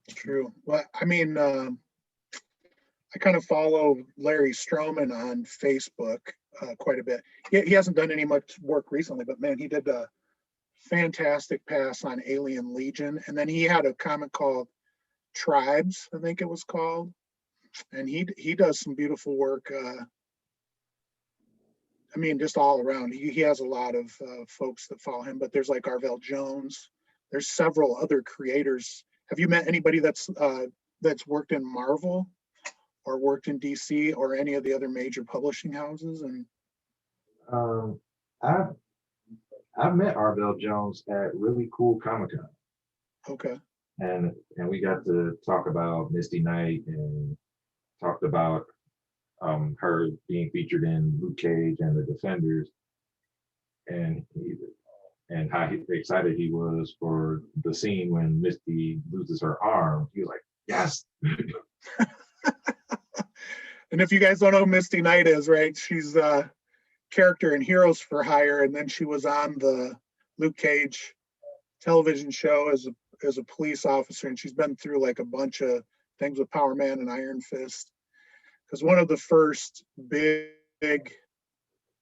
Speaker 1: True. Well, I mean, I kind of follow Larry Stroman on Facebook quite a bit. He hasn't done any much work recently, but man, he did a fantastic pass on Alien Legion. And then he had a comic called Tribes, I think it was called. And he does some beautiful work. I mean, just all around. He has a lot of folks that follow him, but there's like Arvell Jones. There's several other creators. Have you met anybody that's worked in Marvel or worked in DC or any of the other major publishing houses? And
Speaker 2: Um, I've met Arvell Jones at Really Cool Comic Con,
Speaker 1: okay,
Speaker 2: and we got to talk about Misty Knight and talked about her being featured in Luke Cage and the Defenders, and how excited he was for the scene when Misty loses her arm. He was like, "Yes."
Speaker 1: and if you guys don't know who Misty Knight is, right? She's a character in Heroes for Hire, and then she was on the Luke Cage television show as a police officer, and she's been through like a bunch of things with Power Man and Iron Fist. Because one of the first big,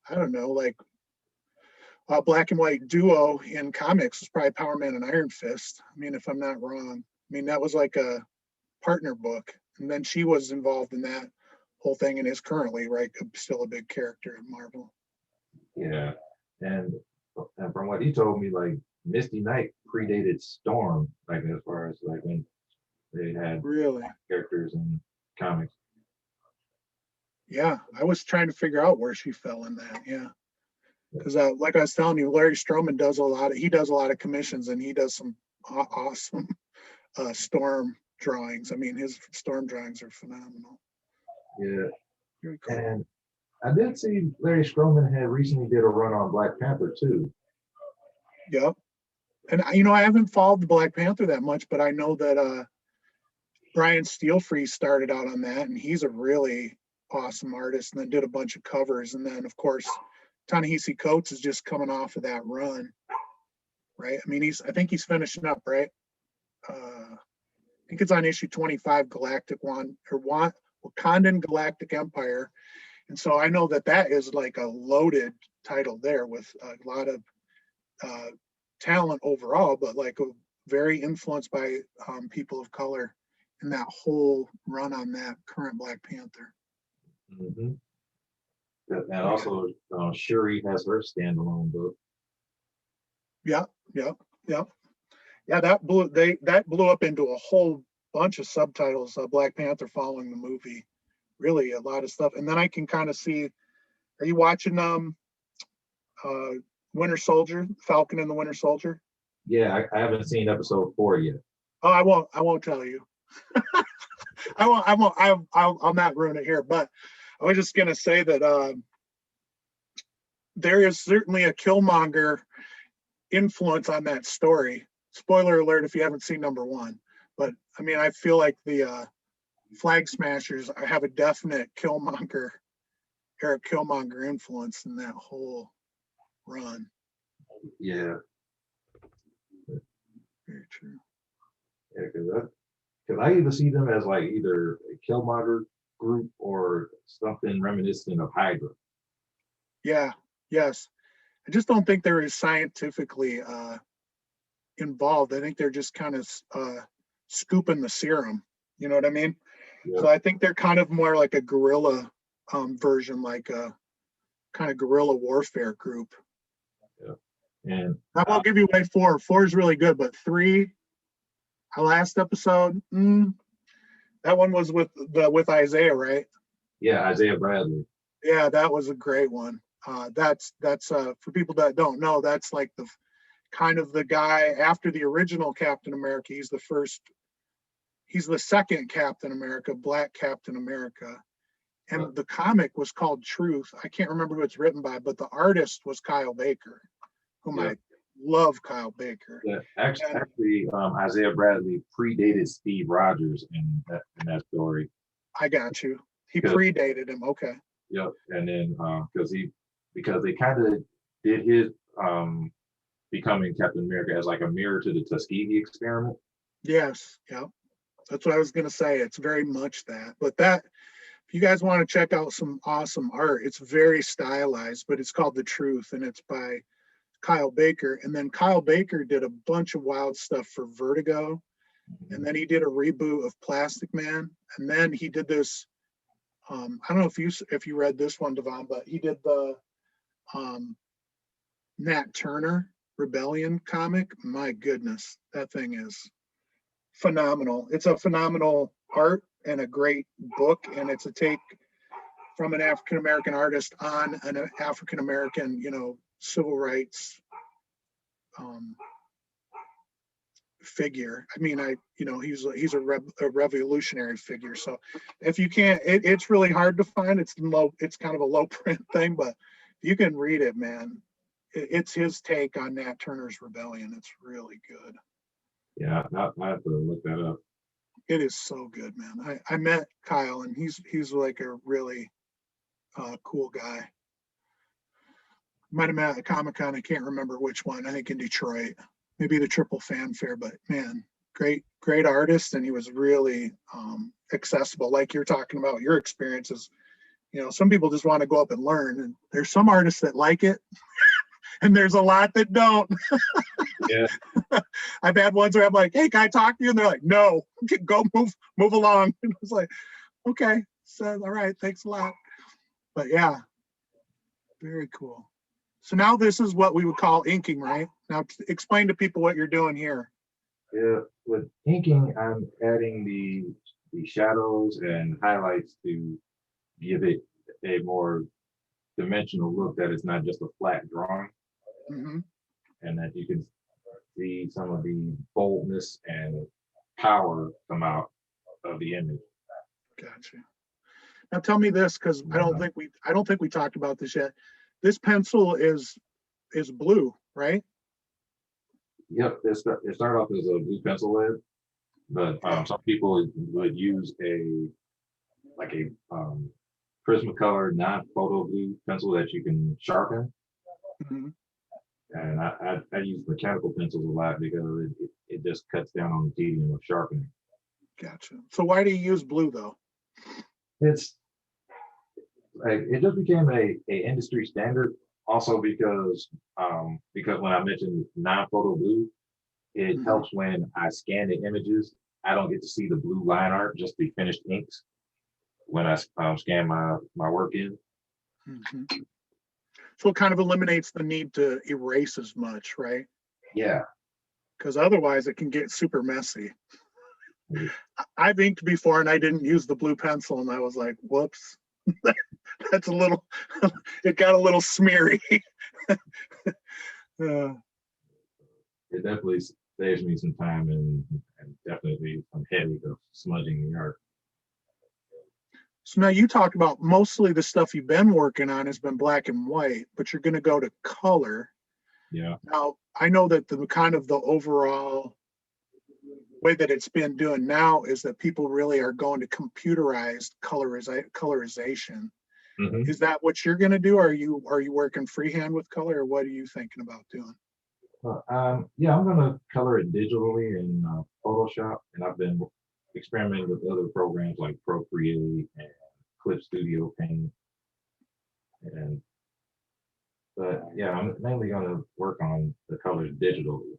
Speaker 1: I don't know, like black and white duo in comics was probably Power Man and Iron Fist. I mean, if I'm not wrong. I mean, that was like a partner book. And then she was involved in that whole thing and is currently, right, still a big character in Marvel.
Speaker 2: Yeah, and from what he told me, like Misty Knight predated Storm, like as far as like when they had
Speaker 1: Really?
Speaker 2: characters in comics.
Speaker 1: Yeah, I was trying to figure out where she fell in that. Yeah. Because like I was telling you, Larry Stroman does a lot of commissions, and he does some awesome Storm drawings. I mean, his Storm drawings are phenomenal.
Speaker 2: Yeah,
Speaker 1: Very cool.
Speaker 2: and I did see Larry Stroman had recently did a run on Black Panther too.
Speaker 1: Yep. And I haven't followed the Black Panther that much, but I know that Brian Steelfree started out on that, and he's a really awesome artist, and then did a bunch of covers. And then of course Ta-Nehisi Coates is just coming off of that run, right? I mean, I think he's finishing up, right? I think it's on issue 25, Wakandan Galactic Empire. And so I know that is like a loaded title there with a lot of talent overall, but like very influenced by people of color in that whole run on that current Black Panther.
Speaker 2: Mm-hmm. And also, Shuri has her standalone book.
Speaker 1: Yeah. Yeah, that blew up into a whole bunch of subtitles. Black Panther following the movie, really a lot of stuff. And then I can kind of see, are you watching Winter Soldier, Falcon and the Winter Soldier?
Speaker 2: Yeah, I haven't seen episode 4 yet.
Speaker 1: Oh, I won't tell you. I'll not ruin it here, but I was just gonna say that there is certainly a Killmonger influence on that story. Spoiler alert if you haven't seen number 1. But I mean, I feel like the Flag Smashers have a definite Eric Killmonger influence in that whole run.
Speaker 2: Yeah.
Speaker 1: Very true.
Speaker 2: Yeah, because I either see them as like either a Killmonger group or something reminiscent of Hydra.
Speaker 1: Yeah, yes. I just don't think they're as scientifically involved. I think they're just kind of scooping the serum. You know what I mean?
Speaker 2: Yeah.
Speaker 1: So I think they're kind of more like a guerrilla version, like a kind of guerrilla warfare group.
Speaker 2: Yeah. And
Speaker 1: I won't give you away 4. 4 is really good, but 3, our last episode, that one was with Isaiah, right?
Speaker 2: yeah, Isaiah Bradley.
Speaker 1: Yeah, that was a great one. That's for people that don't know, that's like the kind of the guy after the original Captain America. He's the second Captain America, Black Captain America. And the comic was called Truth. I can't remember who it's written by, but the artist was Kyle Baker, whom I love Kyle Baker.
Speaker 2: Yeah, actually, Isaiah Bradley predated Steve Rogers in that story.
Speaker 1: I got you. He predated him. Okay.
Speaker 2: Yep. And then because they kind of did his becoming Captain America as like a mirror to the Tuskegee experiment.
Speaker 1: Yes. Yep. That's what I was going to say. It's very much that. But if you guys want to check out some awesome art, it's very stylized, but it's called The Truth, and it's by Kyle Baker. And then Kyle Baker did a bunch of wild stuff for Vertigo. And then he did a reboot of Plastic Man. And then he did this, I don't know if you read this one, Devon, but he did the Nat Turner Rebellion comic. My goodness, that thing is phenomenal. It's a phenomenal art and a great book, and it's a take from an African-American artist on an African-American, civil rights figure. I mean, he's a revolutionary figure. So if you can't, it's really hard to find. It's kind of a low print thing, but you can read it, man. It's his take on Nat Turner's Rebellion. It's really good.
Speaker 2: Yeah, I have to look that up.
Speaker 1: It is so good, man. I met Kyle, and he's like a really cool guy. Might have met at a Comic-Con. I can't remember which one. I think in Detroit, maybe the Triple Fanfare. But man, great artist, and he was really accessible. Like you're talking about your experiences. Some people just want to go up and learn, and there's some artists that like it, and there's a lot that don't.
Speaker 2: Yeah.
Speaker 1: I've had ones where I'm like, "Hey, can I talk to you?" And they're like, "No, go move along." And I was like, "Okay, so all right, thanks a lot." But yeah, very cool. So now this is what we would call inking, right? Now explain to people what you're doing here.
Speaker 2: Yeah, with inking, I'm adding the shadows and highlights to give it a more dimensional look, that it's not just a flat drawing, and that you can see some of the boldness and power come out of the image.
Speaker 1: Gotcha. Now tell me this, because I don't think we talked about this yet. This pencil is blue, right?
Speaker 2: Yep, it started off as a blue pencil lead, but some people would use a Prismacolor non-photo blue pencil that you can sharpen. And I use mechanical pencils a lot because it just cuts down on the tedium of sharpening.
Speaker 1: Gotcha. So why do you use blue though?
Speaker 2: It's like it just became a industry standard. Also because when I mentioned non-photo blue, it helps when I scan the images. I don't get to see the blue line art, just the finished inks when I scan my work in.
Speaker 1: So it kind of eliminates the need to erase as much, right?
Speaker 2: Yeah.
Speaker 1: Because otherwise it can get super messy. I've inked before and I didn't use the blue pencil and I was like, whoops, that's a little, it got a little smeary.
Speaker 2: It definitely saves me some time and definitely some headache of smudging the art.
Speaker 1: So now you talked about mostly the stuff you've been working on has been black and white, but you're going to go to color.
Speaker 2: Yeah.
Speaker 1: Now, I know that the kind of the overall way that it's been doing now is that people really are going to computerized colorization.
Speaker 2: Mm-hmm.
Speaker 1: Is that what you're going to do? Are you working freehand with color, or what are you thinking about doing?
Speaker 2: Yeah, I'm gonna color it digitally in Photoshop, and I've been experimenting with other programs like Procreate and Clip Studio Paint. But yeah, I'm mainly gonna work on the colors digitally,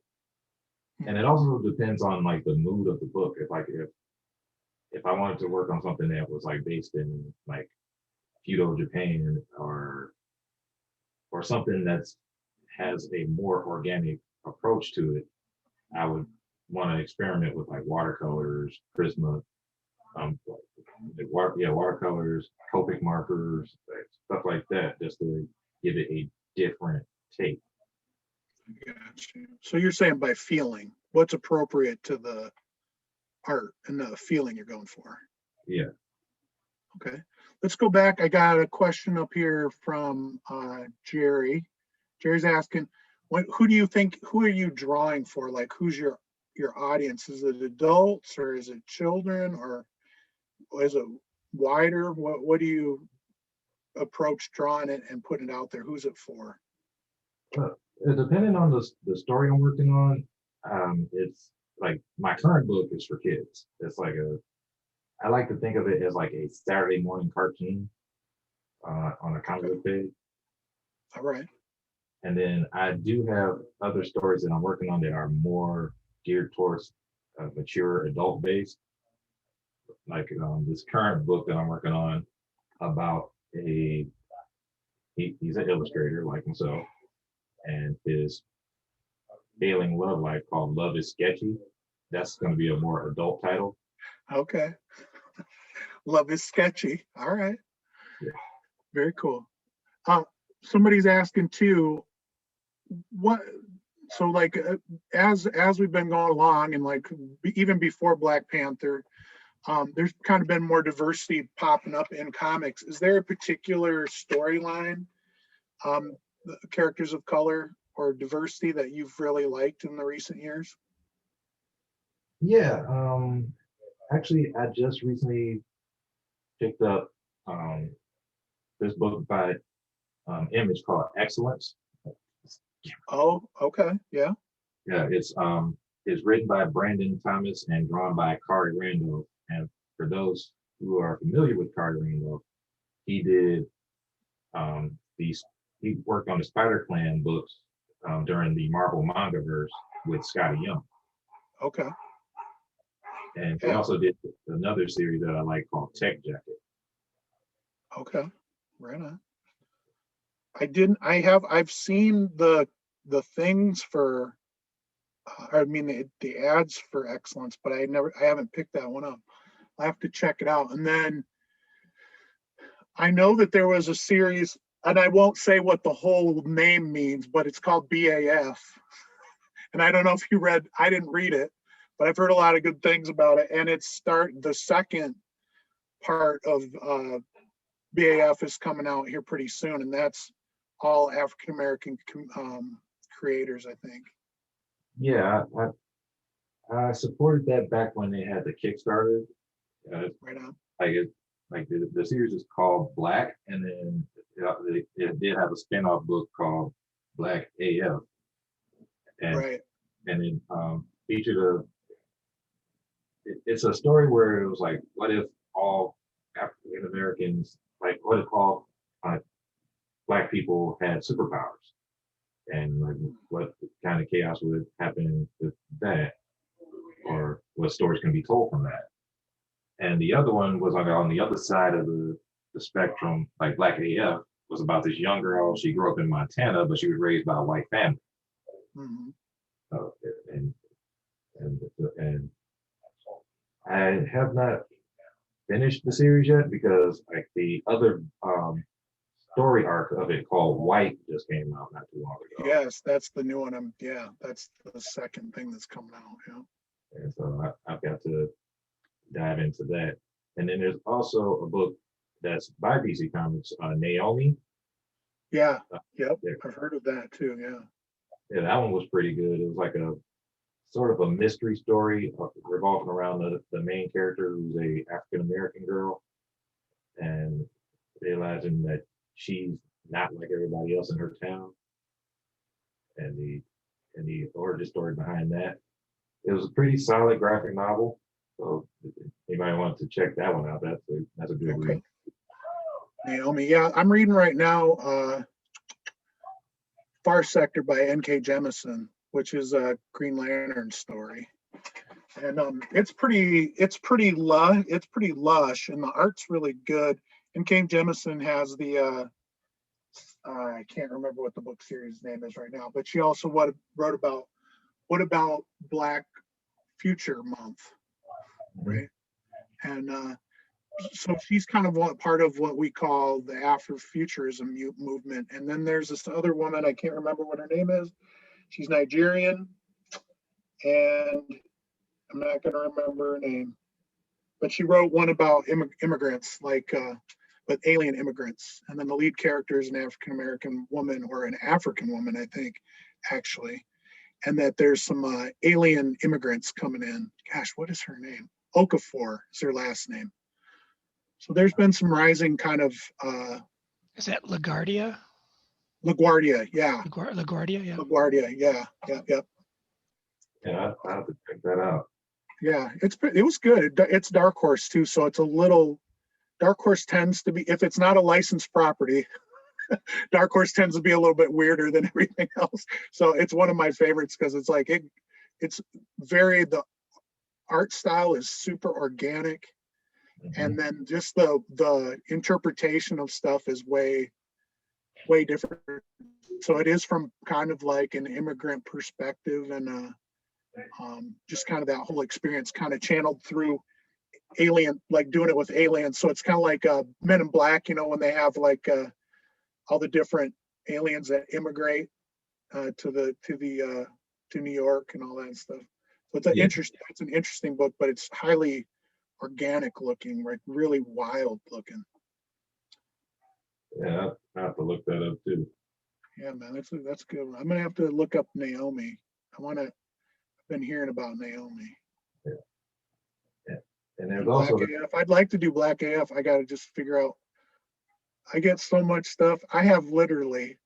Speaker 2: and it also depends on like the mood of the book. If I wanted to work on something that was like based in like feudal Japan or something that's has a more organic approach to it, I would want to experiment with like watercolors, Prisma, watercolors, Copic markers, stuff like that, just to give it a different take.
Speaker 1: Gotcha. So you're saying by feeling, what's appropriate to the art and the feeling you're going for?
Speaker 2: Yeah.
Speaker 1: Okay. Let's go back. I got a question up here from Jerry. Jerry's asking, who are you drawing for? Like, who's your audience? Is it adults or is it children or is it wider? What do you approach drawing it and putting it out there? Who's it for?
Speaker 2: Depending on the story I'm working on, it's like my current book is for kids. It's like I like to think of it as like a Saturday morning cartoon on a comic book page.
Speaker 1: All right.
Speaker 2: And then I do have other stories that I'm working on that are more geared towards mature adult based. Like this current book that I'm working on about he's an illustrator like himself, and his failing love life called Love is Sketchy. That's going to be a more adult title.
Speaker 1: Okay. Love is Sketchy. All right.
Speaker 2: Yeah.
Speaker 1: Very cool. Somebody's asking too, so like as we've been going along and like even before Black Panther, there's kind of been more diversity popping up in comics. Is there a particular storyline, characters of color or diversity that you've really liked in the recent years?
Speaker 2: Yeah, actually I just recently picked up this book by Image called Excellence.
Speaker 1: Oh, okay. Yeah.
Speaker 2: Yeah, it's written by Brandon Thomas and drawn by Kari Randolph. And for those who are familiar with Kari Randolph, he did he worked on the Spider Clan books during the Marvel Mangaverse with Scotty Young.
Speaker 1: Okay.
Speaker 2: And he also did another series that I like called Tech Jacket.
Speaker 1: Okay. Right on. I've seen the things for the ads for Excellence, but I haven't picked that one up. I have to check it out. And then I know that there was a series, and I won't say what the whole name means, but it's called BAF. And I don't know if you read, I didn't read it, but I've heard a lot of good things about it. And the second part of BAF is coming out here pretty soon, and that's all African American creators, I think.
Speaker 2: Yeah, I supported that back when they had the Kickstarter.
Speaker 1: Right on.
Speaker 2: Like the series is called Black, and then it did have a spin-off book called Black AF, and
Speaker 1: Right.
Speaker 2: and it featured it's a story where it was like, what if all African Americans, like what if all Black people had superpowers, and like what kind of chaos would happen with that, or what stories can be told from that. And the other one was like on the other side of the spectrum, like Black AF was about this young girl. She grew up in Montana, but she was raised by a white family.
Speaker 1: Mm-hmm.
Speaker 2: And I have not finished the series yet because like the other story arc of it called White just came out not too long ago.
Speaker 1: Yes, that's the new one. Yeah, that's the second thing that's coming out. Yeah.
Speaker 2: And so I've got to dive into that. And then there's also a book that's by DC Comics, Naomi.
Speaker 1: Yeah.
Speaker 2: Uh,
Speaker 1: Yep.
Speaker 2: there-
Speaker 1: I've heard of that too. Yeah.
Speaker 2: Yeah, that one was pretty good. It was like a sort of a mystery story revolving around the main character who's a African American girl and realizing that she's not like everybody else in her town. And the origin story behind that. It was a pretty solid graphic novel. So if anybody wants to check that one out, that's a good read.
Speaker 1: Naomi. Yeah, I'm reading right now Far Sector by N.K. Jemisin, which is a Green Lantern story. And it's pretty lush and the art's really good. N.K. Jemisin has the I can't remember what the book series name is right now, but she also wrote about What About Black Future Month, right? And so she's kind of part of what we call the Afrofuturism movement. And then there's this other woman, I can't remember what her name is. She's Nigerian, and I'm not going to remember her name, but she wrote one about immigrants, but alien immigrants. And then the lead character is an African-American woman, or an African woman, I think, actually. And that there's some alien immigrants coming in. Gosh, what is her name? Okafor is her last name. So there's been some rising kind of.
Speaker 3: Is that LaGuardia?
Speaker 1: LaGuardia, yeah.
Speaker 3: LaGuardia, yeah.
Speaker 1: LaGuardia, yeah.
Speaker 2: Yeah, I have to check that out.
Speaker 1: Yeah, it was good. It's Dark Horse too, so it's a little. Dark Horse tends to be, if it's not a licensed property, Dark Horse tends to be a little bit weirder than everything else. So it's one of my favorites because it's like it's the art style is super organic, and then just the interpretation of stuff is way different. So it is from kind of like an immigrant perspective, and just kind of that whole experience kind of channeled through alien, like doing it with aliens. So it's kind of like Men in Black, when they have like all the different aliens that immigrate to New York and all that stuff. So it's an interesting book, but it's highly organic looking, like really wild looking.
Speaker 2: Yeah, I have to look that up too.
Speaker 1: Yeah, man, that's a good one. I'm gonna have to look up Naomi. I've been hearing about Naomi.
Speaker 2: Yeah. And there's also
Speaker 1: AF. I'd like to do Black AF. I got to just figure out. I get so much stuff. I have literally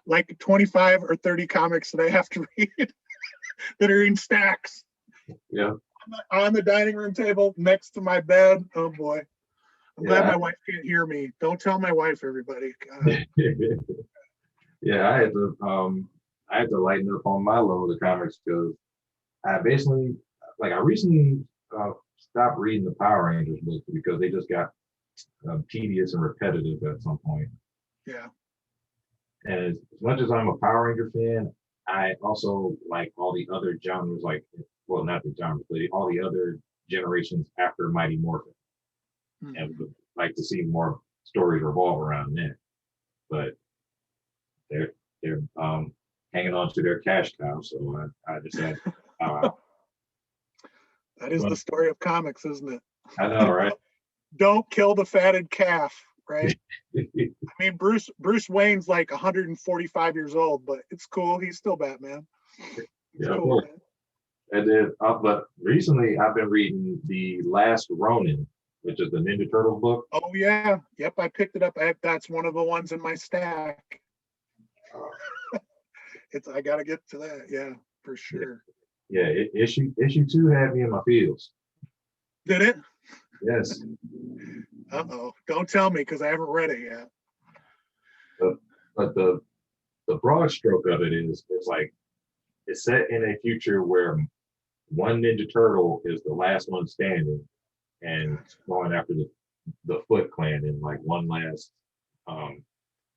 Speaker 1: like 25 or 30 comics that I have to read that are in stacks.
Speaker 2: Yeah.
Speaker 1: On the dining room table next to my bed. Oh boy. I'm glad my wife can't hear me. Don't tell my wife, everybody.
Speaker 2: Yeah, I had to lighten up on my load of comics because I recently stopped reading the Power Rangers books because they just got tedious and repetitive at some point.
Speaker 1: Yeah.
Speaker 2: And as much as I'm a Power Ranger fan, I also like all the other genres, not the genres, but all the other generations after Mighty Morphin. Mm-hmm. And would like to see more stories revolve around that. But they're hanging on to their cash cow, so I decided.
Speaker 1: That is the story of comics, isn't it?
Speaker 2: I know, right?
Speaker 1: Don't kill the fatted calf, right? I mean, Bruce Wayne's like 145 years old, but it's cool. He's still Batman.
Speaker 2: Yeah, cool, man. And then, but recently I've been reading The Last Ronin, which is the Ninja Turtles book.
Speaker 1: Oh yeah, yep. I picked it up. That's one of the ones in my stack. I got to get to that. Yeah, for sure.
Speaker 2: Yeah, issue 2 had me in my feels.
Speaker 1: Did it?
Speaker 2: Yes.
Speaker 1: Uh-oh. Don't tell me because I haven't read it yet.
Speaker 2: But the broad stroke of it is it's set in a future where one Ninja Turtle is the last one standing and going after the Foot Clan in like one last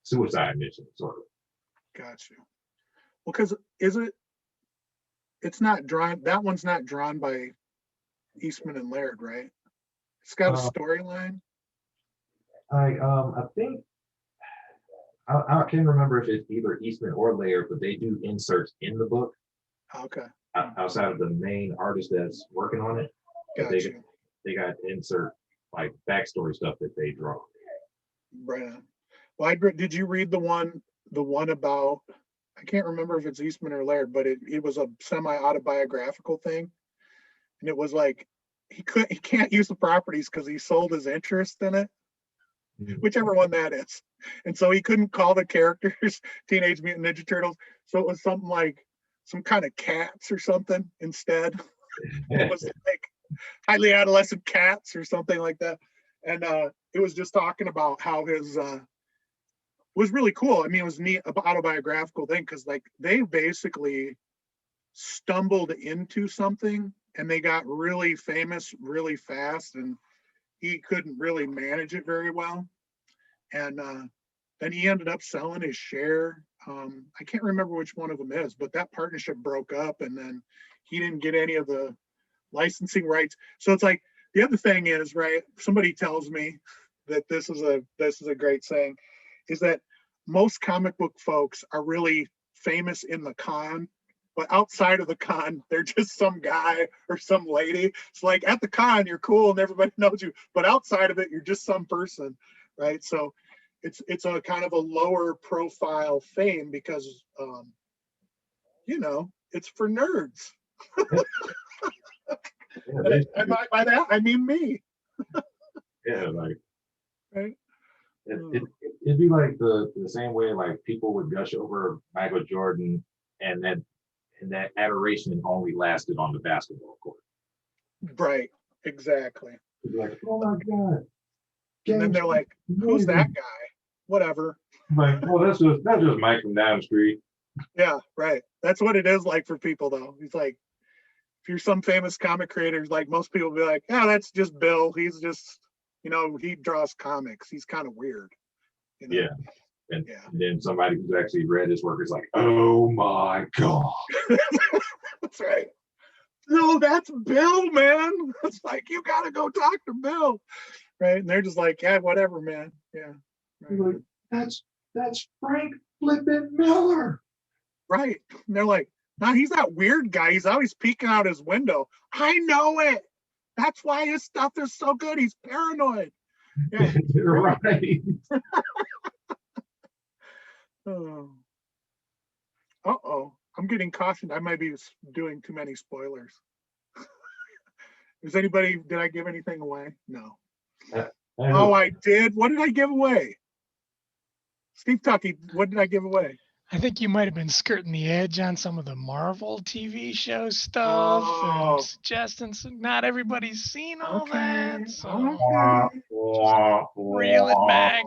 Speaker 2: suicide mission, sort of.
Speaker 1: Got you. Well, because it's not drawn, that one's not drawn by Eastman and Laird, right? It's got a storyline.
Speaker 2: I think I can't remember if it's either Eastman or Laird, but they do inserts in the book
Speaker 1: Okay,
Speaker 2: outside of the main artist that's working on it. But
Speaker 1: got you.
Speaker 2: they got insert like backstory stuff that they draw.
Speaker 1: Right on. Well, did you read the one about, I can't remember if it's Eastman or Laird, but it was a semi-autobiographical thing. And it was like, he can't use the properties because he sold his interest in it, whichever one that is. And so he couldn't call the characters Teenage Mutant Ninja Turtles. So it was something like some kind of cats or something instead. It was like highly adolescent cats or something like that. And it was just talking about how his was really cool. I mean, it was neat, autobiographical thing, because like they basically stumbled into something and they got really famous really fast, and he couldn't really manage it very well. And then he ended up selling his share. I can't remember which one of them is, but that partnership broke up, and then he didn't get any of the licensing rights. So it's like, the other thing is, right, somebody tells me that this is a great saying, is that most comic book folks are really famous in the con, but outside of the con, they're just some guy or some lady. It's like at the con, you're cool and everybody knows you, but outside of it, you're just some person, right? So it's a kind of a lower profile fame because, it's for nerds. And by that, I mean me.
Speaker 2: Yeah, like
Speaker 1: right.
Speaker 2: It'd be like the same way like people would gush over Michael Jordan, and that adoration only lasted on the basketball court.
Speaker 1: Right, exactly.
Speaker 2: It'd be like, oh my God.
Speaker 1: And then they're like, who's that guy? Whatever.
Speaker 2: Like, well, that's just Mike from down the street.
Speaker 1: Yeah, right. That's what it is like for people, though. He's like, if you're some famous comic creator, like most people be like, yeah, that's just Bill. He's just, he draws comics. He's kind of weird.
Speaker 2: Yeah. And then somebody who's actually read his work is like, oh my God.
Speaker 1: That's right. No, that's Bill, man. It's like, you got to go talk to Bill. Right. And they're just like, yeah, whatever, man. Yeah.
Speaker 2: Right. Like, that's Frank Flippin' Miller.
Speaker 1: Right. And they're like, no, he's that weird guy. He's always peeking out his window. I know it. That's why his stuff is so good. He's paranoid. Yeah.
Speaker 2: You're right.
Speaker 1: Uh-oh. I'm getting cautioned. I might be doing too many spoilers. Did I give anything away? No. I did. What did I give away? Steve Tucky, what did I give away?
Speaker 3: I think you might have been skirting the edge on some of the Marvel TV show stuff and suggesting not everybody's seen all that. So reel it back.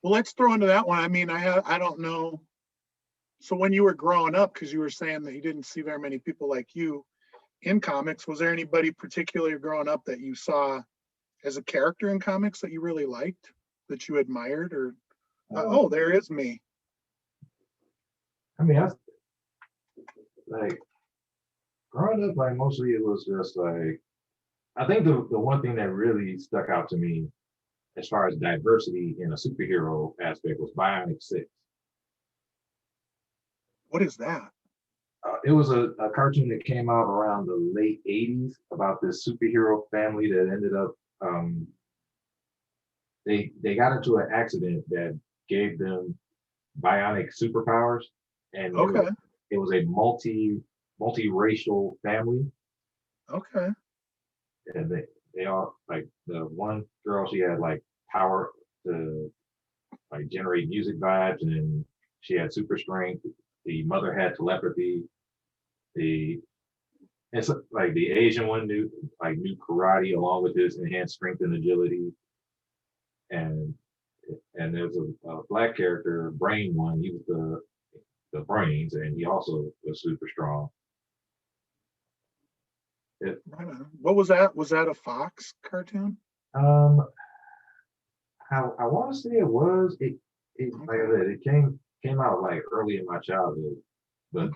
Speaker 1: Well, let's throw into that one. I mean, I don't know. So when you were growing up, because you were saying that you didn't see very many people like you in comics, was there anybody particularly growing up that you saw as a character in comics that you really liked, that you admired, or there is me?
Speaker 2: I mean, like growing up, like mostly it was just like, I think the one thing that really stuck out to me as far as diversity in a superhero aspect was Bionic 6.
Speaker 1: What is that?
Speaker 2: It was a cartoon that came out around the late 80s about this superhero family that ended up, they got into an accident that gave them bionic superpowers, and it was a multiracial family.
Speaker 1: Okay.
Speaker 2: And they all, like, the one girl, she had like power to like generate music vibes, and then she had super strength. The mother had telepathy. It's like the Asian one knew karate along with this enhanced strength and agility. And there's a black character, Brain one. He was the brains, and he also was super strong.
Speaker 1: What was that? Was that a Fox cartoon?
Speaker 2: I want to say it was. It like I said, it came out like early in my childhood, but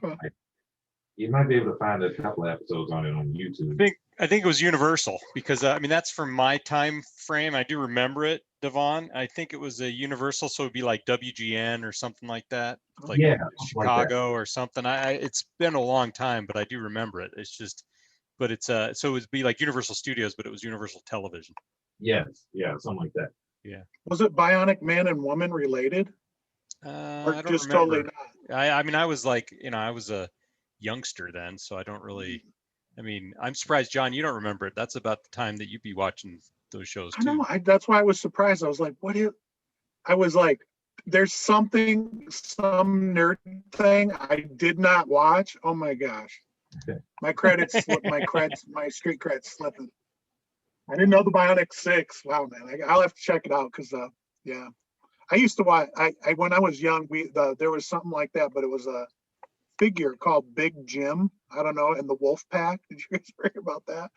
Speaker 2: You might be able to find a couple of episodes on it on YouTube.
Speaker 4: I think it was Universal because I mean that's from my time frame. I do remember it, Devon. I think it was a Universal, so it'd be like WGN or something like that, like
Speaker 2: Yeah,
Speaker 4: Chicago or something. It's been a long time, but I do remember it. It's just, but it's so it would be like Universal Studios, but it was Universal Television.
Speaker 2: Yes, yeah, something like that.
Speaker 4: Yeah.
Speaker 1: Was it Bionic Man and Woman related? Or
Speaker 4: I don't
Speaker 1: just
Speaker 4: remember.
Speaker 1: totally not?
Speaker 4: I mean, I was like, I was a youngster then, so I don't really. I mean, I'm surprised, John, you don't remember it. That's about the time that you'd be watching those shows
Speaker 1: I
Speaker 4: too.
Speaker 1: know. That's why I was surprised. I was like, I was like, there's some nerd thing I did not watch. Oh my gosh.
Speaker 2: Okay.
Speaker 1: My credits slip, my street credits slipping. I didn't know the Bionic 6. Wow, man. I'll have to check it out because yeah. I used to watch when I was young, there was something like that, but it was a figure called Big Jim. I don't know, in the Wolf Pack. Did you guys hear about that?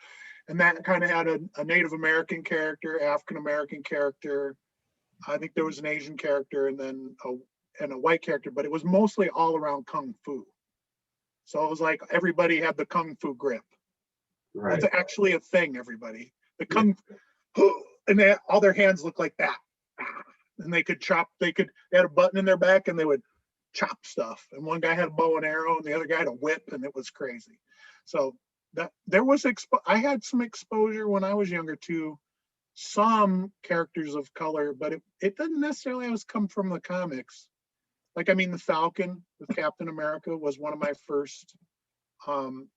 Speaker 1: And that kind of had a Native American character, African American character. I think there was an Asian character and then a white character, but it was mostly all around kung fu. So it was like everybody had the kung fu grip.
Speaker 2: Right.
Speaker 1: It's actually a thing, everybody. The kung fu, and all their hands look like that. And they could chop, they had a button in their back and they would chop stuff. And one guy had a bow and arrow and the other guy had a whip, and it was crazy. So there was I had some exposure when I was younger to some characters of color, but it doesn't necessarily always come from the comics. Like, I mean, the Falcon with Captain America was one of my first kind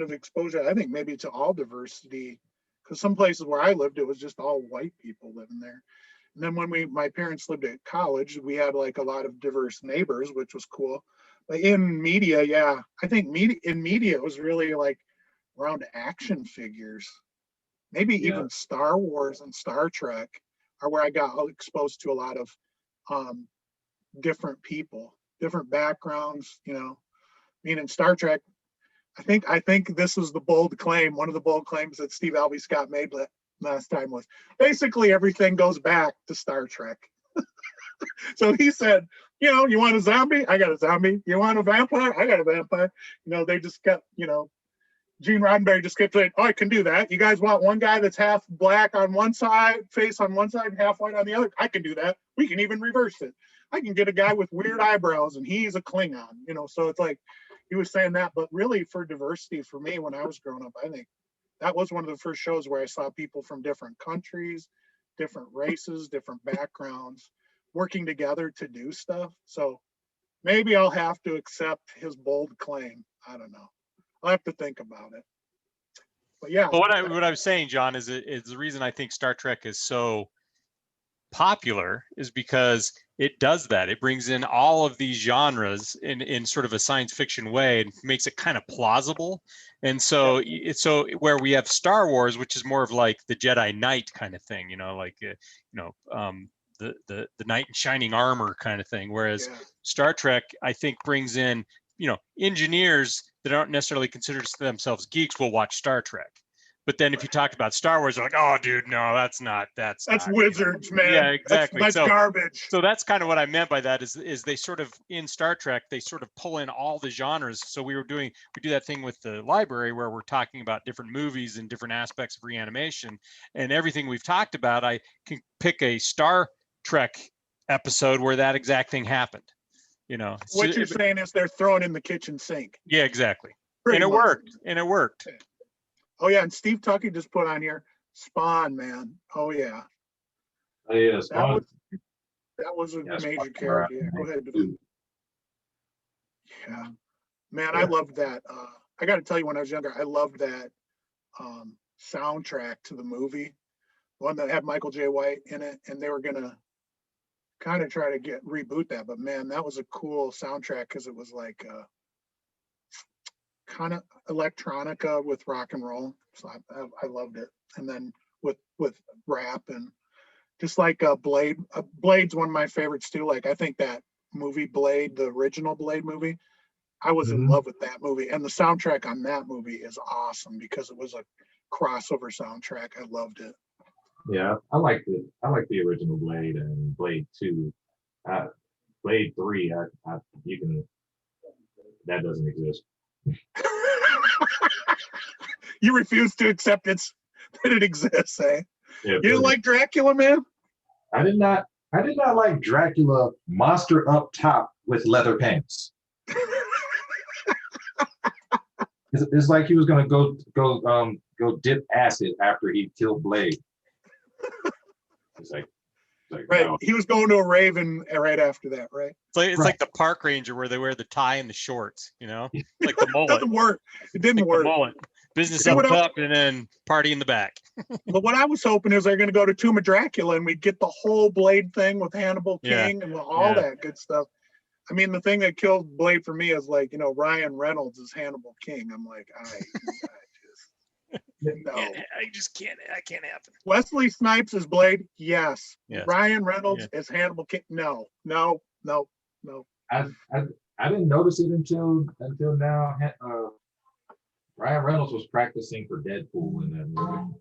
Speaker 1: of exposure, I think, maybe to all diversity, because some places where I lived, it was just all white people living there. And then when my parents lived at college, we had like a lot of diverse neighbors, which was cool. But in media, yeah, I think in media, it was really like around action figures. Maybe even Star Wars and Star Trek are where I got exposed to a lot of different people, different backgrounds. I mean, in Star Trek, I think this was the bold claim. One of the bold claims that Steve Albee Scott made last time was basically everything goes back to Star Trek. So he said, you want a zombie? I got a zombie. You want a vampire? I got a vampire. They just kept, Gene Roddenberry just kept saying, oh, I can do that. You guys want one guy that's half black on one side, face on one side, and half white on the other? I can do that. We can even reverse it. I can get a guy with weird eyebrows and he's a Klingon, so it's like he was saying that. But really, for diversity, for me, when I was growing up, I think that was one of the first shows where I saw people from different countries, different races, different backgrounds working together to do stuff. So maybe I'll have to accept his bold claim. I don't know. I'll have to think about it. But yeah.
Speaker 4: But what I was saying, John, is the reason I think Star Trek is so popular is because it does that. It brings in all of these genres in sort of a science fiction way and makes it kind of plausible. And so it's where we have Star Wars, which is more of like the Jedi Knight kind of thing, like the knight in shining armor kind of thing. Whereas Star Trek, I think, brings in engineers that aren't necessarily considered themselves geeks will watch Star Trek. But then if you talk about Star Wars, they're like, oh, dude, no, that's not,
Speaker 1: that's wizards, man.
Speaker 4: Yeah, exactly.
Speaker 1: That's garbage.
Speaker 4: So that's kind of what I meant by that is they sort of, in Star Trek, they sort of pull in all the genres. So we do that thing with the library where we're talking about different movies and different aspects of reanimation, and everything we've talked about, I can pick a Star Trek episode where that exact thing happened.
Speaker 1: What you're saying is they're throwing in the kitchen sink.
Speaker 4: Yeah, exactly.
Speaker 1: Pretty
Speaker 4: and it worked.
Speaker 1: Oh yeah, and Steve Tucky just put on here Spawn, man. Oh yeah.
Speaker 2: Oh yeah, Spawn.
Speaker 1: That was a major character. Yeah, go ahead. Yeah, man, I loved that. I got to tell you, when I was younger, I loved that soundtrack to the movie, one that had Michael J. White in it, and they were gonna kind of try to reboot that. But man, that was a cool soundtrack because it was like kind of electronica with rock and roll. So I loved it. And then with rap, and just like Blade. Blade's one of my favorites too. Like, I think that movie Blade, the original Blade movie, I was in love with that movie. And the soundtrack on that movie is awesome because it was a crossover soundtrack. I loved it.
Speaker 2: Yeah, I like the original Blade and Blade 2. Blade 3, you can That doesn't exist.
Speaker 1: You refuse to accept that it exists, eh?
Speaker 2: Yeah,
Speaker 1: You didn't like Dracula, man?
Speaker 2: I did not like Dracula monster up top with leather pants. It's like he was gonna go dip acid after he killed Blade. It's like
Speaker 1: Right.
Speaker 2: no.
Speaker 1: He was going to a raven right after that, right?
Speaker 4: It's
Speaker 2: Right.
Speaker 4: like the park ranger where they wear the tie and the shorts, like the mullet.
Speaker 1: Doesn't work. It didn't
Speaker 4: Like the
Speaker 1: work.
Speaker 4: mullet. Business
Speaker 1: See
Speaker 4: up
Speaker 1: what
Speaker 4: top and then party in the back.
Speaker 1: But what I was hoping is they're going to go to Tomb of Dracula and we'd get the whole Blade thing with Hannibal
Speaker 4: Yeah.
Speaker 1: King and all that good stuff. I mean, the thing that killed Blade for me is like, Ryan Reynolds is Hannibal King. I'm like, no.
Speaker 4: I just can't. I can't happen.
Speaker 1: Wesley Snipes is Blade. Yes.
Speaker 4: Yes.
Speaker 1: Ryan Reynolds is Hannibal King. No.
Speaker 2: I didn't notice it until now. Ryan Reynolds was practicing for Deadpool in that movie.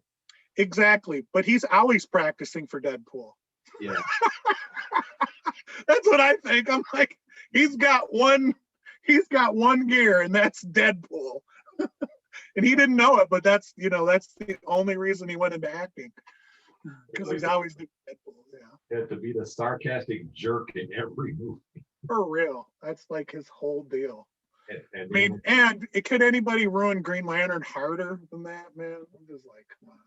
Speaker 1: Exactly. But he's always practicing for Deadpool.
Speaker 2: Yeah.
Speaker 1: That's what I think. I'm like, he's got one gear, and that's Deadpool. And he didn't know it, but that's the only reason he went into acting, because he's always doing Deadpool. Yeah.
Speaker 2: To be the sarcastic jerk in every movie.
Speaker 1: For real. That's like his whole deal.
Speaker 2: And
Speaker 1: I mean, and could anybody ruin Green Lantern harder than that, man? I'm just like, come on.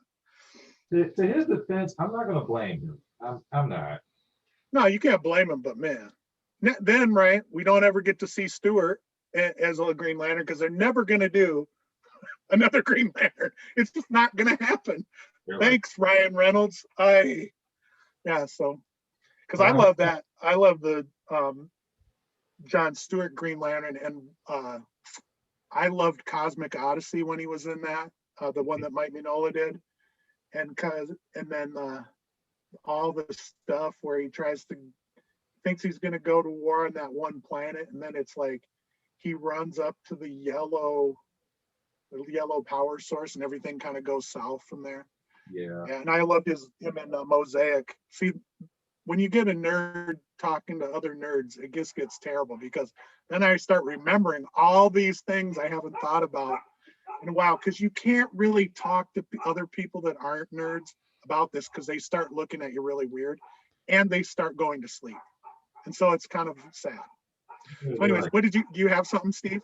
Speaker 2: to his defense, I'm not gonna blame him. I'm not.
Speaker 1: No, you can't blame him, but man. Then, right, we don't ever get to see Stewart as a Green Lantern because they're never going to do another Green Lantern. It's just not going to happen. Thanks, Ryan Reynolds. So, because I love that. I love the John Stewart Green Lantern, and I loved Cosmic Odyssey when he was in that, the one that Mike Mignola did. And then all the stuff where he thinks he's going to go to war on that one planet, and then it's like he runs up to the yellow power source and everything kind of goes south from there.
Speaker 2: Yeah.
Speaker 1: And I loved him in Mosaic. See, when you get a nerd talking to other nerds, it just gets terrible, because then I start remembering all these things I haven't thought about in a while, because you can't really talk to other people that aren't nerds about this, because they start looking at you really weird and they start going to sleep. And so it's kind of sad. So anyways, do you have something, Steve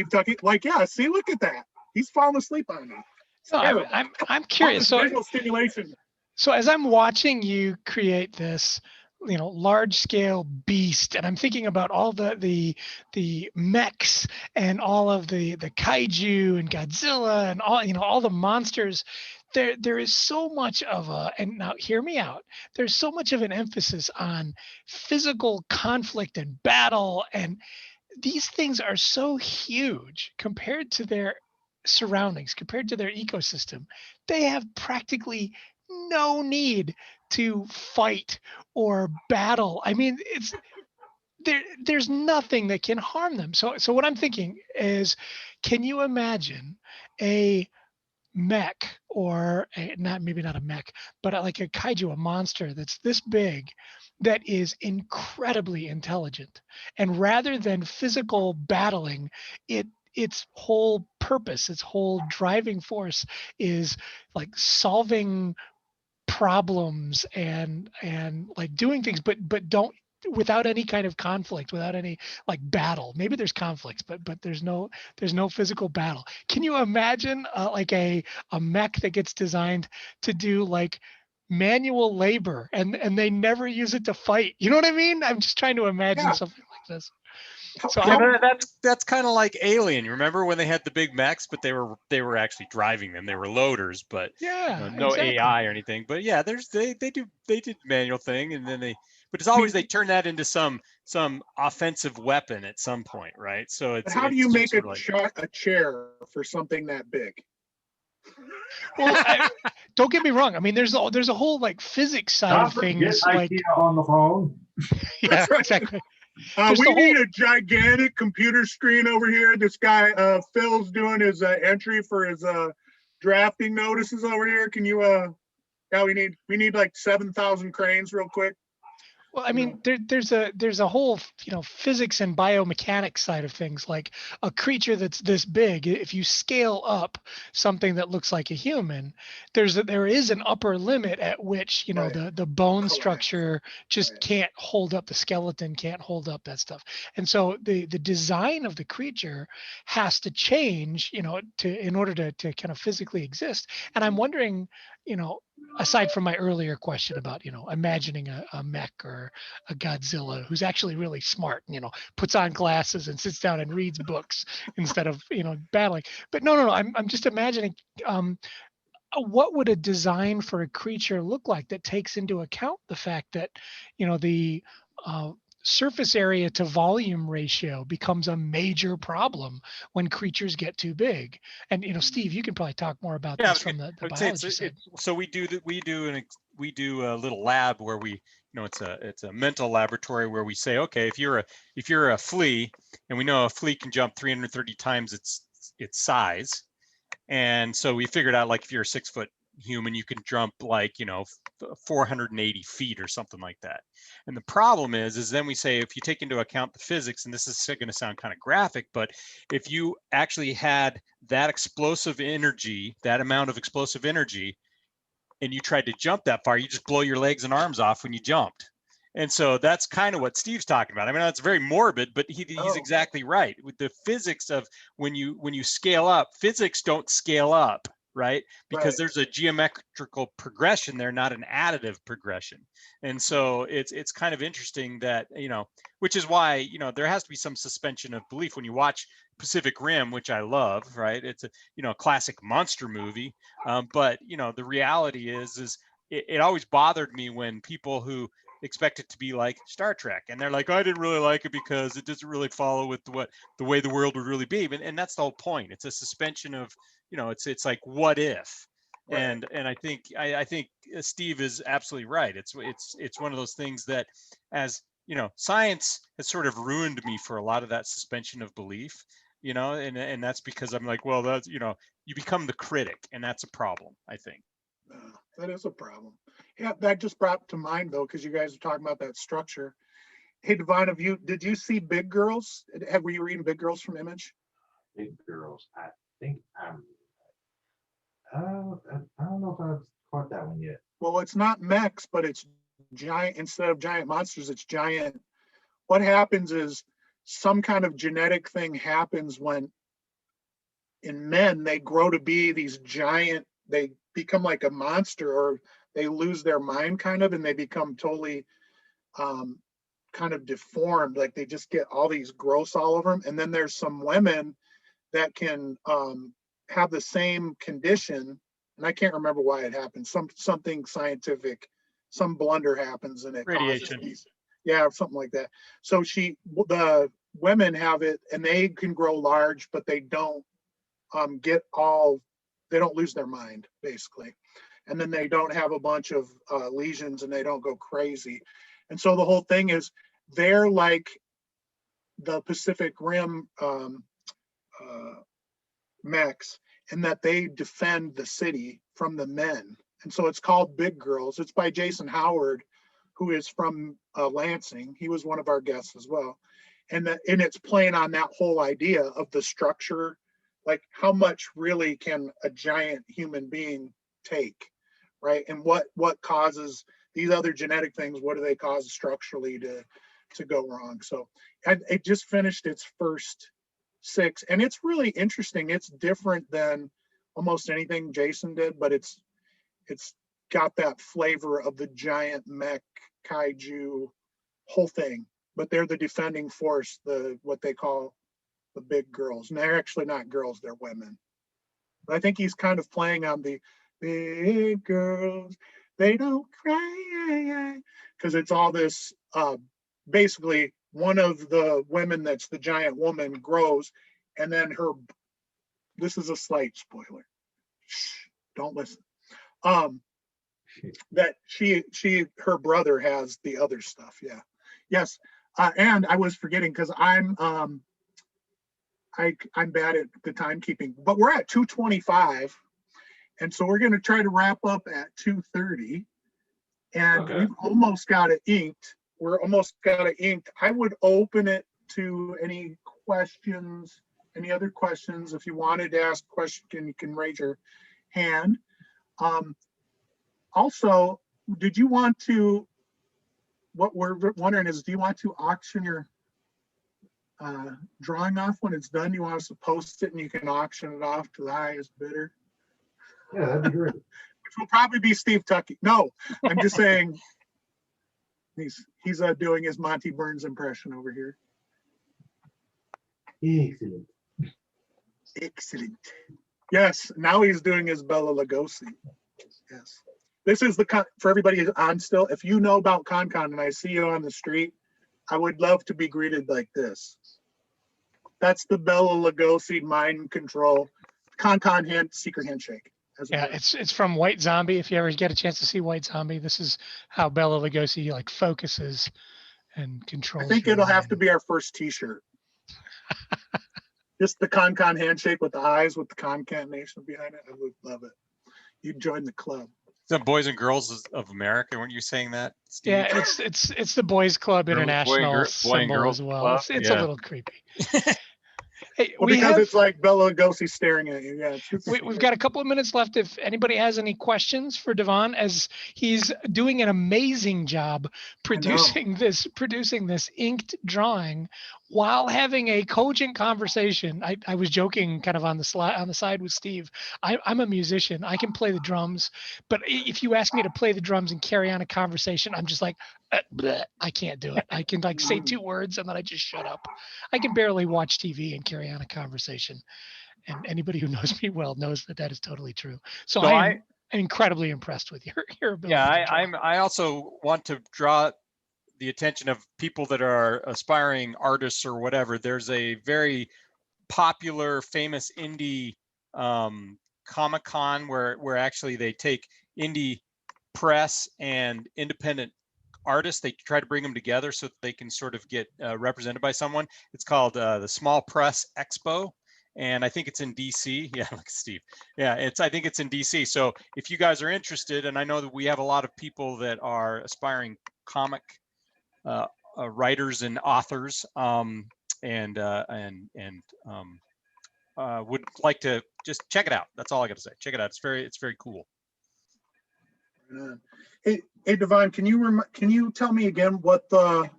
Speaker 1: Tucky? Like, yeah, see, look at that. He's falling asleep on me.
Speaker 3: So I'm curious. So
Speaker 1: visual stimulation.
Speaker 3: So as I'm watching you create this, large scale beast, and I'm thinking about all the mechs and all of the kaiju and Godzilla and all the monsters, there is so much of and now hear me out, there's so much of an emphasis on physical conflict and battle, and these things are so huge compared to their surroundings, compared to their ecosystem. They have practically no need to fight or battle. I mean, there's nothing that can harm them. So what I'm thinking is, can you imagine a mech, or maybe not a mech, but like a kaiju, a monster that's this big, that is incredibly intelligent, and rather than physical battling, its whole purpose, its whole driving force is like solving problems and like doing things, but don't, without any kind of conflict, without any like battle. Maybe there's conflicts, but there's no physical battle. Can you imagine like a mech that gets designed to do like manual labor, and they never use it to fight? You know what I mean? I'm just trying to imagine something like this. So
Speaker 4: that's kind of like Alien. You remember when they had the big mechs, but they were actually driving them. They were loaders, but no exactly. AI or anything. But yeah, they did manual thing, and then but it's always they turn that into some offensive weapon at some point, right? So it's
Speaker 1: how do you make a chair for something that big?
Speaker 3: Well, don't get me wrong. I mean, there's a whole like physics side of things. Like
Speaker 2: on the phone.
Speaker 3: Yeah, exactly.
Speaker 1: We need a gigantic computer screen over here. This guy, Phil's doing his entry for his drafting notices over here. Can you? Yeah, we need like 7,000 cranes real quick.
Speaker 3: Well, I mean, there's a whole, physics and biomechanics side of things. Like a creature that's this big, if you scale up something that looks like a human, there is an upper limit at which,
Speaker 1: Right.
Speaker 3: the bone
Speaker 1: Correct.
Speaker 3: structure just
Speaker 1: Right.
Speaker 3: can't hold up, the skeleton can't hold up that stuff. And so the design of the creature has to change, in order to kind of physically exist. And I'm wondering, aside from my earlier question about, imagining a mech or a Godzilla who's actually really smart, puts on glasses and sits down and reads books instead of, battling. But no. I'm just imagining, what would a design for a creature look like that takes into account the fact that, the surface area to volume ratio becomes a major problem when creatures get too big. And, Steve, you can probably talk more about
Speaker 4: Yeah,
Speaker 3: this from the biology side.
Speaker 4: So we do a little lab where we, it's a mental laboratory where we say, okay, if you're a flea, and we know a flea can jump 330 times its size, and so we figured out, like, if you're a 6-foot human, you can jump, like, 480 feet or something like that. And the problem is then we say, if you take into account the physics, and this is going to sound kind of graphic, but if you actually had that explosive energy, that amount of explosive energy, and you tried to jump that far, you just blow your legs and arms off when you jumped. And so that's kind of what Steve's talking about. I mean, that's very morbid, but he's exactly right. With the physics of when you scale up, physics don't scale up, right? Because there's a geometrical progression there, not an additive progression. And so it's kind of interesting that, which is why, there has to be some suspension of belief when you watch Pacific Rim, which I love, right? It's a classic monster movie. But the reality is it always bothered me when people who expect it to be like Star Trek, and they're like, I didn't really like it because it doesn't really follow with the way the world would really be. And that's the whole point. It's a suspension of, it's like, what if?
Speaker 1: Right.
Speaker 4: And I think Steve is absolutely right. It's one of those things that, as science has sort of ruined me for a lot of that suspension of belief, and that's because I'm like, well, that's, you become the critic, and that's a problem, I think.
Speaker 1: That is a problem. Yeah, that just brought to mind, though, because you guys are talking about that structure. Hey, Devon, did you see Big Girls? Were you reading Big Girls from Image?
Speaker 2: Big Girls. I think I don't know if I've caught that one yet.
Speaker 1: Well, it's not mechs, but it's giant. Instead of giant monsters, it's giant. What happens is some kind of genetic thing happens when in men, they grow to be these giant, they become like a monster, or they lose their mind kind of, and they become totally kind of deformed. Like they just get all these growths all over them. And then there's some women that can have the same condition, and I can't remember why it happens. Something scientific, some blunder happens, and it
Speaker 4: Radiation.
Speaker 1: causes something like that. So the women have it, and they can grow large, but they don't they don't lose their mind, basically. And then they don't have a bunch of lesions, and they don't go crazy. And so the whole thing is, they're like the Pacific Rim mechs, in that they defend the city from the men. And so it's called Big Girls. It's by Jason Howard, who is from Lansing. He was one of our guests as well. And it's playing on that whole idea of the structure, like how much really can a giant human being take, right? And what causes these other genetic things? What do they cause structurally to go wrong? So it just finished its first 6, and it's really interesting. It's different than almost anything Jason did, but it's got that flavor of the giant mech kaiju whole thing. But they're the defending force, what they call the Big Girls. And they're actually not girls, they're women. But I think he's kind of playing on the big girls, they don't cry, because it's all this basically one of the women that's the giant woman grows, and then this is a slight spoiler. Shh, don't listen. That her brother has the other stuff. Yeah. Yes. And I was forgetting, because I'm bad at the timekeeping, but we're at 2:25. And so we're going to try to wrap up at 2:30. And we've almost got it inked. we're almost got it inked. I would open it to any questions, any other questions. If you wanted to ask a question, you can raise your hand. Also, did you want to, what we're wondering is, do you want to auction your drawing off when it's done? You want us to post it and you can auction it off to the highest bidder?
Speaker 2: Yeah, that'd be great.
Speaker 1: Which will probably be Steve Tucky. No, I'm just saying he's doing his Monty Burns impression over here.
Speaker 2: Excellent.
Speaker 1: Excellent. Yes, now he's doing his Bela Lugosi. Yes. This is the con, for everybody who's on still, if you know about ConCon and I see you on the street, I would love to be greeted like this. That's the Bela Lugosi mind control ConCon secret handshake.
Speaker 3: Yeah, it's from White Zombie. If you ever get a chance to see White Zombie, this is how Bela Lugosi like focuses and controls.
Speaker 1: I think it'll have to be our first T-shirt. Just the ConCon handshake with the eyes with the ConCon nation behind it. I would love it. You'd join the club.
Speaker 4: The Boys and Girls of America, weren't you saying that, Steve?
Speaker 3: Yeah, it's the Boys Club International symbol as well. It's a little creepy. Hey,
Speaker 1: well, because it's like Bela Lugosi staring at you. Yeah,
Speaker 3: we've got a couple of minutes left. If anybody has any questions for Devon, as he's doing an amazing job producing this inked drawing while having a cogent conversation. I was joking kind of on the side with Steve. I'm a musician. I can play the drums, but if you ask me to play the drums and carry on a conversation, I'm just like, bleh, I can't do it. I can like say 2 words and then I just shut up. I can barely watch TV and carry on a conversation. And anybody who knows me well knows that is totally true. So I'm incredibly impressed with your ability.
Speaker 4: Yeah, I also want to draw the attention of people that are aspiring artists or whatever. There's a very popular, famous indie Comic-Con where actually they take indie press and independent artists. They try to bring them together so that they can sort of get represented by someone. It's called the Small Press Expo, and I think it's in DC. Yeah, look, Steve. Yeah, I think it's in DC. So if you guys are interested, and I know that we have a lot of people that are aspiring comic writers and authors, would like to just check it out. That's all I got to say. Check it out. It's very cool.
Speaker 1: Hey, Devon, can you tell me again what the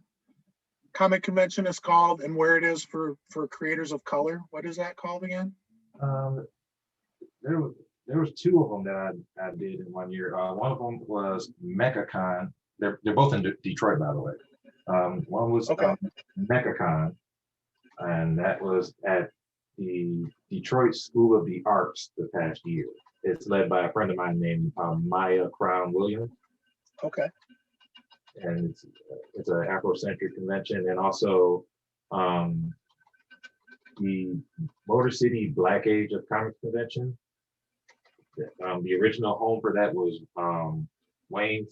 Speaker 1: comic convention is called and where it is for creators of color? What is that called again?
Speaker 2: There was 2 of them that I did in 1 year. One of them was MechaCon. They're both in Detroit, by the way. One was MechaCon, and that was at the Detroit School of the Arts the past year. It's led by a friend of mine named Maya Crown Williams.
Speaker 1: Okay.
Speaker 2: And it's an Afrocentric convention, and also the Motor City Black Age of Comics Convention. The original home for that was Wayne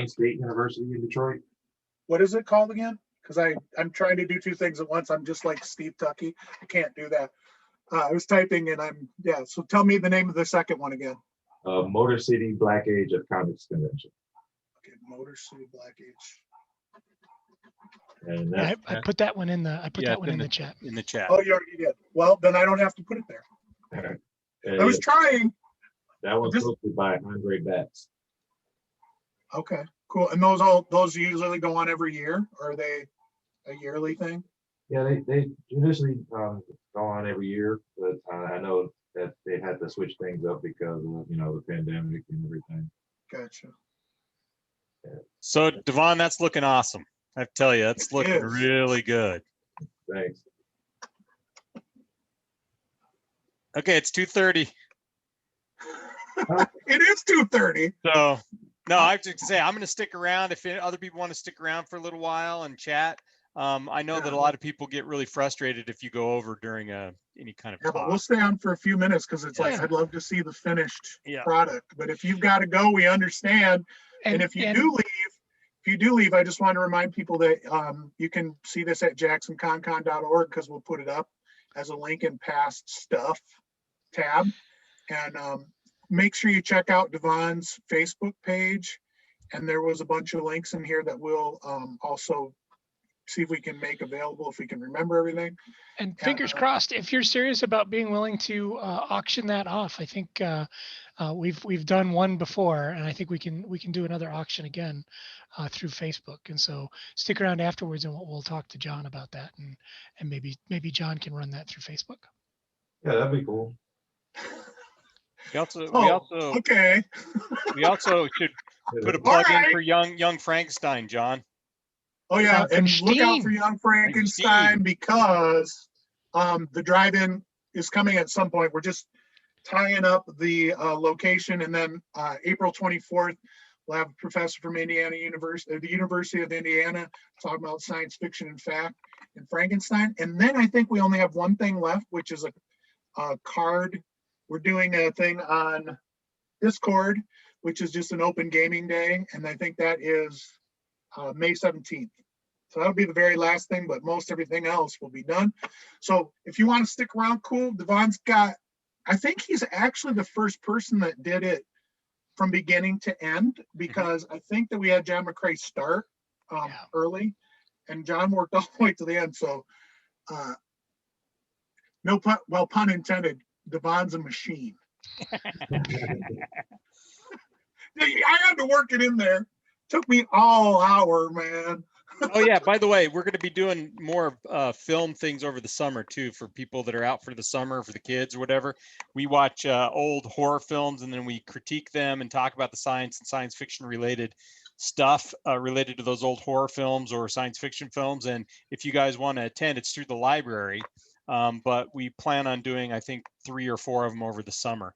Speaker 2: State University in Detroit.
Speaker 1: What is it called again? Because I'm trying to do 2 things at once. I'm just like Steve Tucky. I can't do that. I was typing and so tell me the name of the second one again.
Speaker 2: Motor City Black Age of Comics Convention.
Speaker 1: Okay, Motor City Black Age.
Speaker 2: And
Speaker 3: I put that one in the in the chat.
Speaker 4: In the chat.
Speaker 1: Oh, you already did. Well, then I don't have to put it there. I was trying.
Speaker 2: That one's hosted by Andre Batts.
Speaker 1: Okay, cool. And those usually go on every year, or are they a yearly thing?
Speaker 2: Yeah, they traditionally go on every year, but I know that they had to switch things up because of the pandemic and everything.
Speaker 1: Gotcha.
Speaker 2: Yeah.
Speaker 4: So Devon, that's looking awesome. I tell you, that's looking really good.
Speaker 2: Thanks.
Speaker 4: Okay, it's 2:30.
Speaker 1: It is 2:30.
Speaker 4: So no, I have to say I'm going to stick around if other people want to stick around for a little while and chat. I know that a lot of people get really frustrated if you go over during any kind of talk.
Speaker 1: But we'll stay on for a few minutes because it's like I'd love to see the finished product. But if you've got to go, we understand. And if you do leave, I just want to remind people that you can see this at jacksonconcon.org because we'll put it up as a link in past stuff tab. And make sure you check out Devon's Facebook page And there was a bunch of links in here that we'll also see if we can make available, if we can remember everything.
Speaker 3: And fingers crossed, if you're serious about being willing to auction that off, I think we've done one before, and I think we can do another auction again through Facebook. And so stick around afterwards, and we'll talk to John about that, and maybe John can run that through Facebook.
Speaker 2: Yeah, that'd be cool.
Speaker 1: Okay.
Speaker 4: We also should put a plug in for young Frankenstein, John.
Speaker 1: Oh yeah, and look out for Young Frankenstein because the drive-in is coming at some point. We're just tying up the location, and then April 24th, we'll have a professor from Indiana University, the University of Indiana, talking about science fiction and fact and Frankenstein. And then I think we only have one thing left, which is a card. We're doing a thing on Discord, which is just an open gaming day, and I think that is May 17th. So that'll be the very last thing, but most everything else will be done. So if you want to stick around, cool. Devon's got, I think he's actually the first person that did it from beginning to end, because I think that we had John McCrae start early, and John worked all the way to the end. So no pun, well, pun intended, Devon's a machine. I had to work it in there. Took me all hour, man.
Speaker 4: Oh yeah, by the way, we're going to be doing more film things over the summer too, for people that are out for the summer, for the kids or whatever. We watch old horror films, and then we critique them and talk about the science and science fiction related stuff related to those old horror films or science fiction films. And if you guys want to attend, it's through the library, but we plan on doing, I think, 3 or 4 of them over the summer.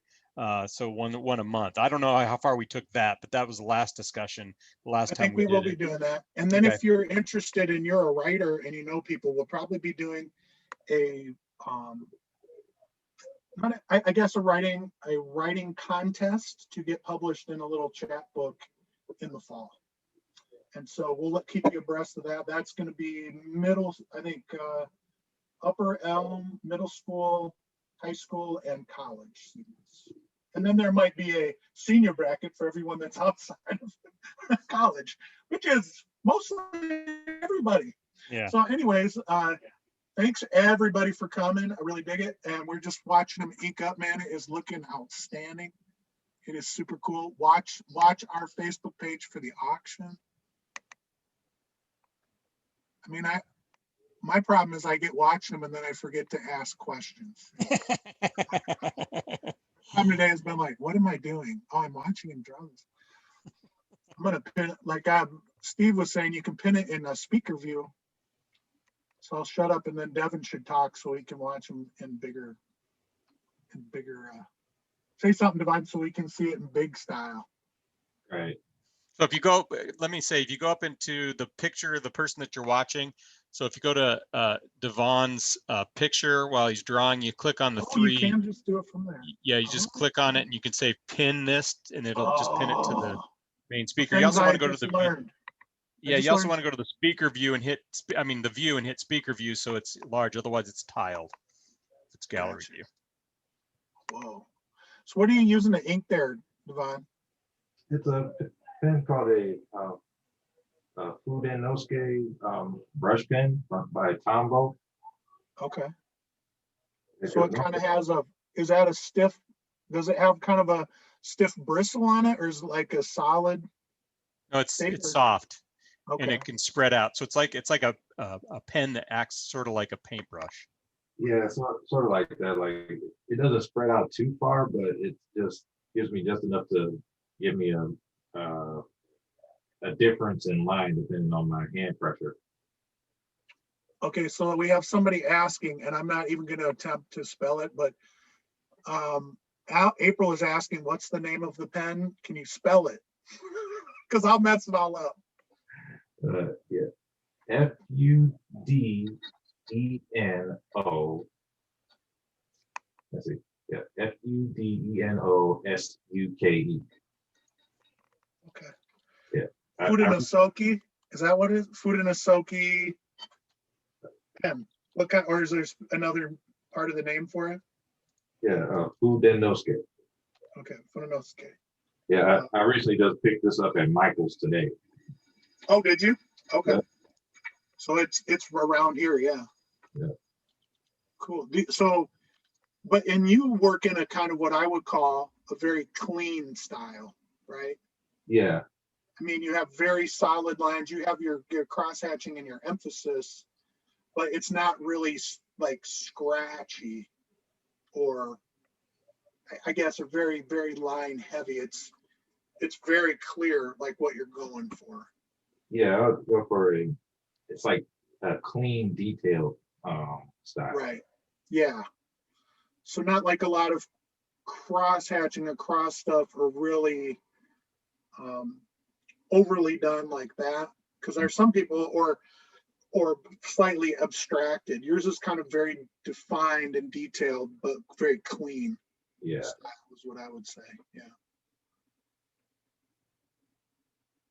Speaker 4: So one a month. I don't know how far we took that, but that was the last discussion. The last time
Speaker 1: I think we will be doing that. And then if you're interested and you're a writer and you know people, we'll probably be doing a I guess a writing contest to get published in a little chat book in the fall. And so we'll keep you abreast of that. That's going to be I think Upper Elm, middle school, high school, and college students. And then there might be a senior bracket for everyone that's outside of college, which is mostly everybody.
Speaker 4: Yeah.
Speaker 1: So anyways, thanks everybody for coming. I really dig it. And we're just watching them ink up, man. It is looking outstanding. It is super cool. Watch our Facebook page for the auction. I mean, my problem is I get watching them and then I forget to ask questions. Today has been like, what am I doing? Oh, I'm watching him draw this. I'm gonna pin it, like Steve was saying, you can pin it in a speaker view. So I'll shut up and then Devon should talk so we can watch him in bigger. Say something, Devon, so we can see it in big style.
Speaker 2: Right.
Speaker 4: So if you go, let me say, if you go up into the picture of the person that you're watching, so if you go to Devon's picture while he's drawing, you click on the 3.
Speaker 1: You can just do it from there.
Speaker 4: Yeah, you just click on it and you can say pin this, and it'll just pin it to the main speaker. You
Speaker 1: Things
Speaker 4: also want
Speaker 1: I
Speaker 4: to go to
Speaker 1: just
Speaker 4: the
Speaker 1: learned.
Speaker 4: yeah, you also want to go to the speaker view and hit the view and hit speaker view so it's large. Otherwise, it's tiled. It's gallery view.
Speaker 1: Whoa. So what are you using to ink there, Devon?
Speaker 2: It's a pen called a Fudenosuke brush pen by Tombow.
Speaker 1: Okay. So it kind of has is that a stiff, does it have kind of a stiff bristle on it, or is it like a solid?
Speaker 4: No, it's soft.
Speaker 1: Okay.
Speaker 4: And it can spread out. So it's like a pen that acts sort of like a paintbrush.
Speaker 2: Yeah, sort of like that. Like it doesn't spread out too far, but it just gives me just enough to give me a difference in line depending on my hand pressure.
Speaker 1: Okay, so we have somebody asking, and I'm not even going to attempt to spell it, but April is asking, what's the name of the pen? Can you spell it? Because I'll mess it all up.
Speaker 2: Yeah, Fudeno. Let's see. Yeah, Fudenosuke.
Speaker 1: Okay.
Speaker 2: Yeah.
Speaker 1: Fudenosuke, is that what it is? Fudenosuke pen. What kind, or is there another part of the name for it?
Speaker 2: Yeah, Fudenosuke.
Speaker 1: Okay, Fudenosuke.
Speaker 2: Yeah, I recently just picked this up at Michael's today.
Speaker 1: Oh, did you? Okay.
Speaker 2: Yeah.
Speaker 1: So it's around here, yeah.
Speaker 2: Yeah.
Speaker 1: Cool. So, and you work in a kind of what I would call a very clean style, right?
Speaker 2: Yeah,
Speaker 1: I mean, you have very solid lines. You have your cross hatching and your emphasis, but it's not really like scratchy or I guess are very, very line heavy. It's very clear like what you're going for.
Speaker 2: yeah, I'll go for it's like a clean, detailed style.
Speaker 1: Right. Yeah. So not like a lot of cross hatching across stuff or really overly done like that. Because there's some people or slightly abstracted. Yours is kind of very defined and detailed, but very clean.
Speaker 2: Yeah.
Speaker 1: Style is what I would say. Yeah.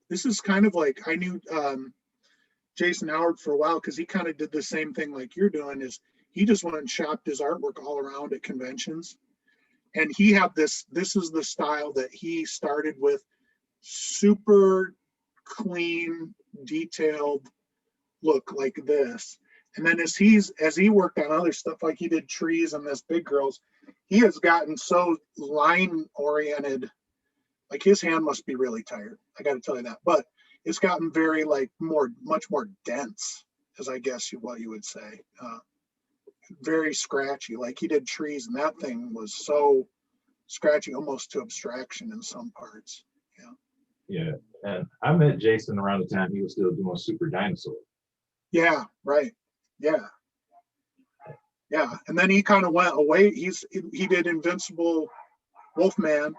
Speaker 1: This is kind of like I knew Jason Howard for a while because he kind of did the same thing like you're doing. Is he just went and shopped his artwork all around at conventions, and he had this is the style that he started with, super clean, detailed look like this. And then as he worked on other stuff, like he did trees and this big girls, he has gotten so line oriented. Like his hand must be really tired. I got to tell you that. But it's gotten very like much more dense, as I guess what you would say. Very scratchy. Like he did trees, and that thing was so scratchy, almost to abstraction in some parts. Yeah.
Speaker 2: Yeah, and I met Jason around the time he was still doing Super Dinosaur.
Speaker 1: Yeah. Right. Yeah. Yeah. And then he kind of went away. He did Invincible Wolfman.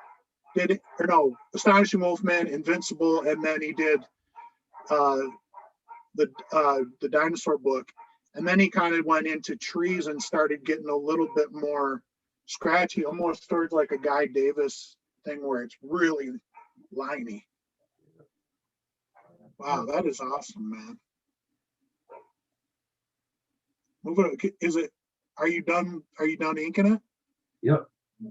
Speaker 1: Astonishing Wolfman, Invincible, and then he did the dinosaur book, and then he kind of went into trees and started getting a little bit more scratchy, almost towards like a Guy Davis thing where it's really liney. Wow, that is awesome, man. Are you done inking it?
Speaker 2: Yep.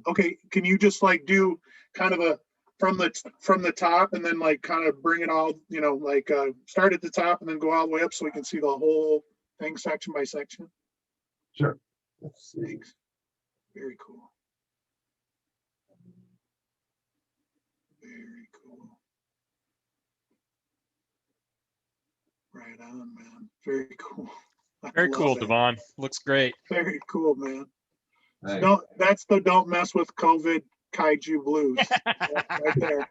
Speaker 1: Okay, can you just like do kind of a from the top and then like kind of bring it all, like start at the top and then go all the way up so we can see the whole thing section by section?
Speaker 2: Sure. Let's see.
Speaker 1: Thanks. Very cool. Very cool. Right on, man. Very cool.
Speaker 4: Very cool,
Speaker 1: it.
Speaker 4: Devon. Looks great.
Speaker 1: Very cool, man.
Speaker 2: Hey.
Speaker 1: So don't mess with COVID Kaiju blues. Right there.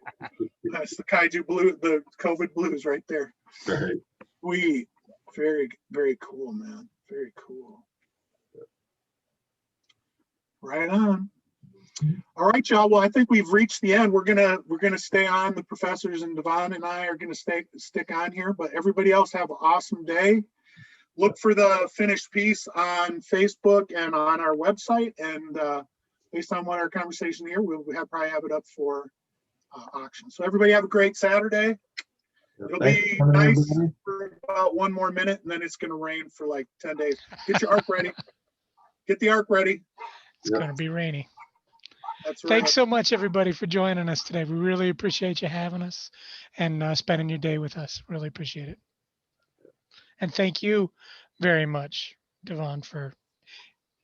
Speaker 1: That's the Kaiju blue, the COVID blues right there.
Speaker 2: Right.
Speaker 1: Sweet. Very, very cool, man. Very cool. Right on. All right, y'all. Well, I think we've reached the end. We're gonna stay on. The professors and Devon and I are gonna stick on here. But everybody else have an awesome day. Look for the finished piece on Facebook and on our website. And based on what our conversation here, we'll probably have it up for auction. So everybody have a great Saturday. It'll be nice for about one more minute, and then it's going to rain for like 10 days. Get your arc ready. Get the arc ready.
Speaker 3: It's going to be rainy.
Speaker 1: That's right.
Speaker 3: Thanks so much, everybody, for joining us today. We really appreciate you having us and spending your day with us. Really appreciate it. And thank you very much, Devon, for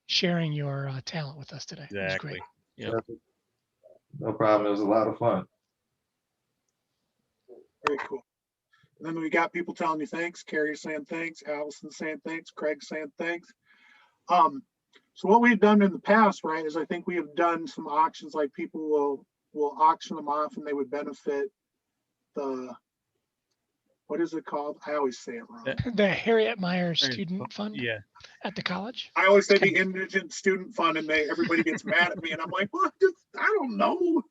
Speaker 3: sharing your talent with us today.
Speaker 4: Exactly.
Speaker 3: It was great.
Speaker 4: Yep.
Speaker 2: No problem. It was a lot of fun.
Speaker 1: Very cool. And then we got people telling you thanks. Carrie saying thanks. Allison saying thanks. Craig saying thanks. So what we've done in the past, right, is I think we have done some auctions, like people will auction them off and they would benefit the, what is it called? I always say it wrong.
Speaker 3: The Harriet Meyer Student Fund at the college.
Speaker 1: I always say the Indigent Student Fund, and everybody gets mad at me, and I'm like, well, I don't know.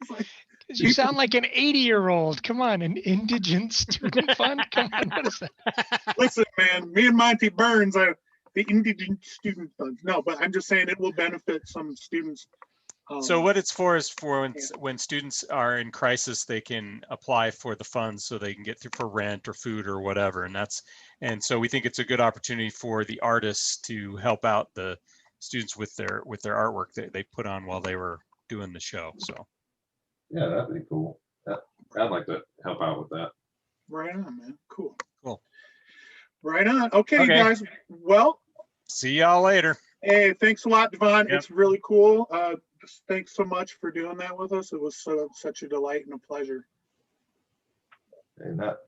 Speaker 3: You sound like an 80-year-old. Come on, an Indigent Student Fund? Come on, what is that?
Speaker 1: Listen, man, me and Monty Burns are the Indigent Student Fund. No, but I'm just saying it will benefit some students.
Speaker 4: So what it's for is for when students are in crisis, they can apply for the funds so they can get through for rent or food or whatever. And so we think it's a good opportunity for the artists to help out the students with their artwork that they put on while they were doing the show. So
Speaker 2: yeah, that'd be cool. I'd like to help out with that.
Speaker 1: Right on, man. Cool.
Speaker 4: Cool.
Speaker 1: Right on. Okay,
Speaker 4: Okay.
Speaker 1: guys. Well,
Speaker 4: See y'all later.
Speaker 1: hey, thanks a lot, Devon.
Speaker 4: Yep.
Speaker 1: It's really cool. Just thanks so much for doing that with us. It was such a delight and a pleasure.
Speaker 2: And that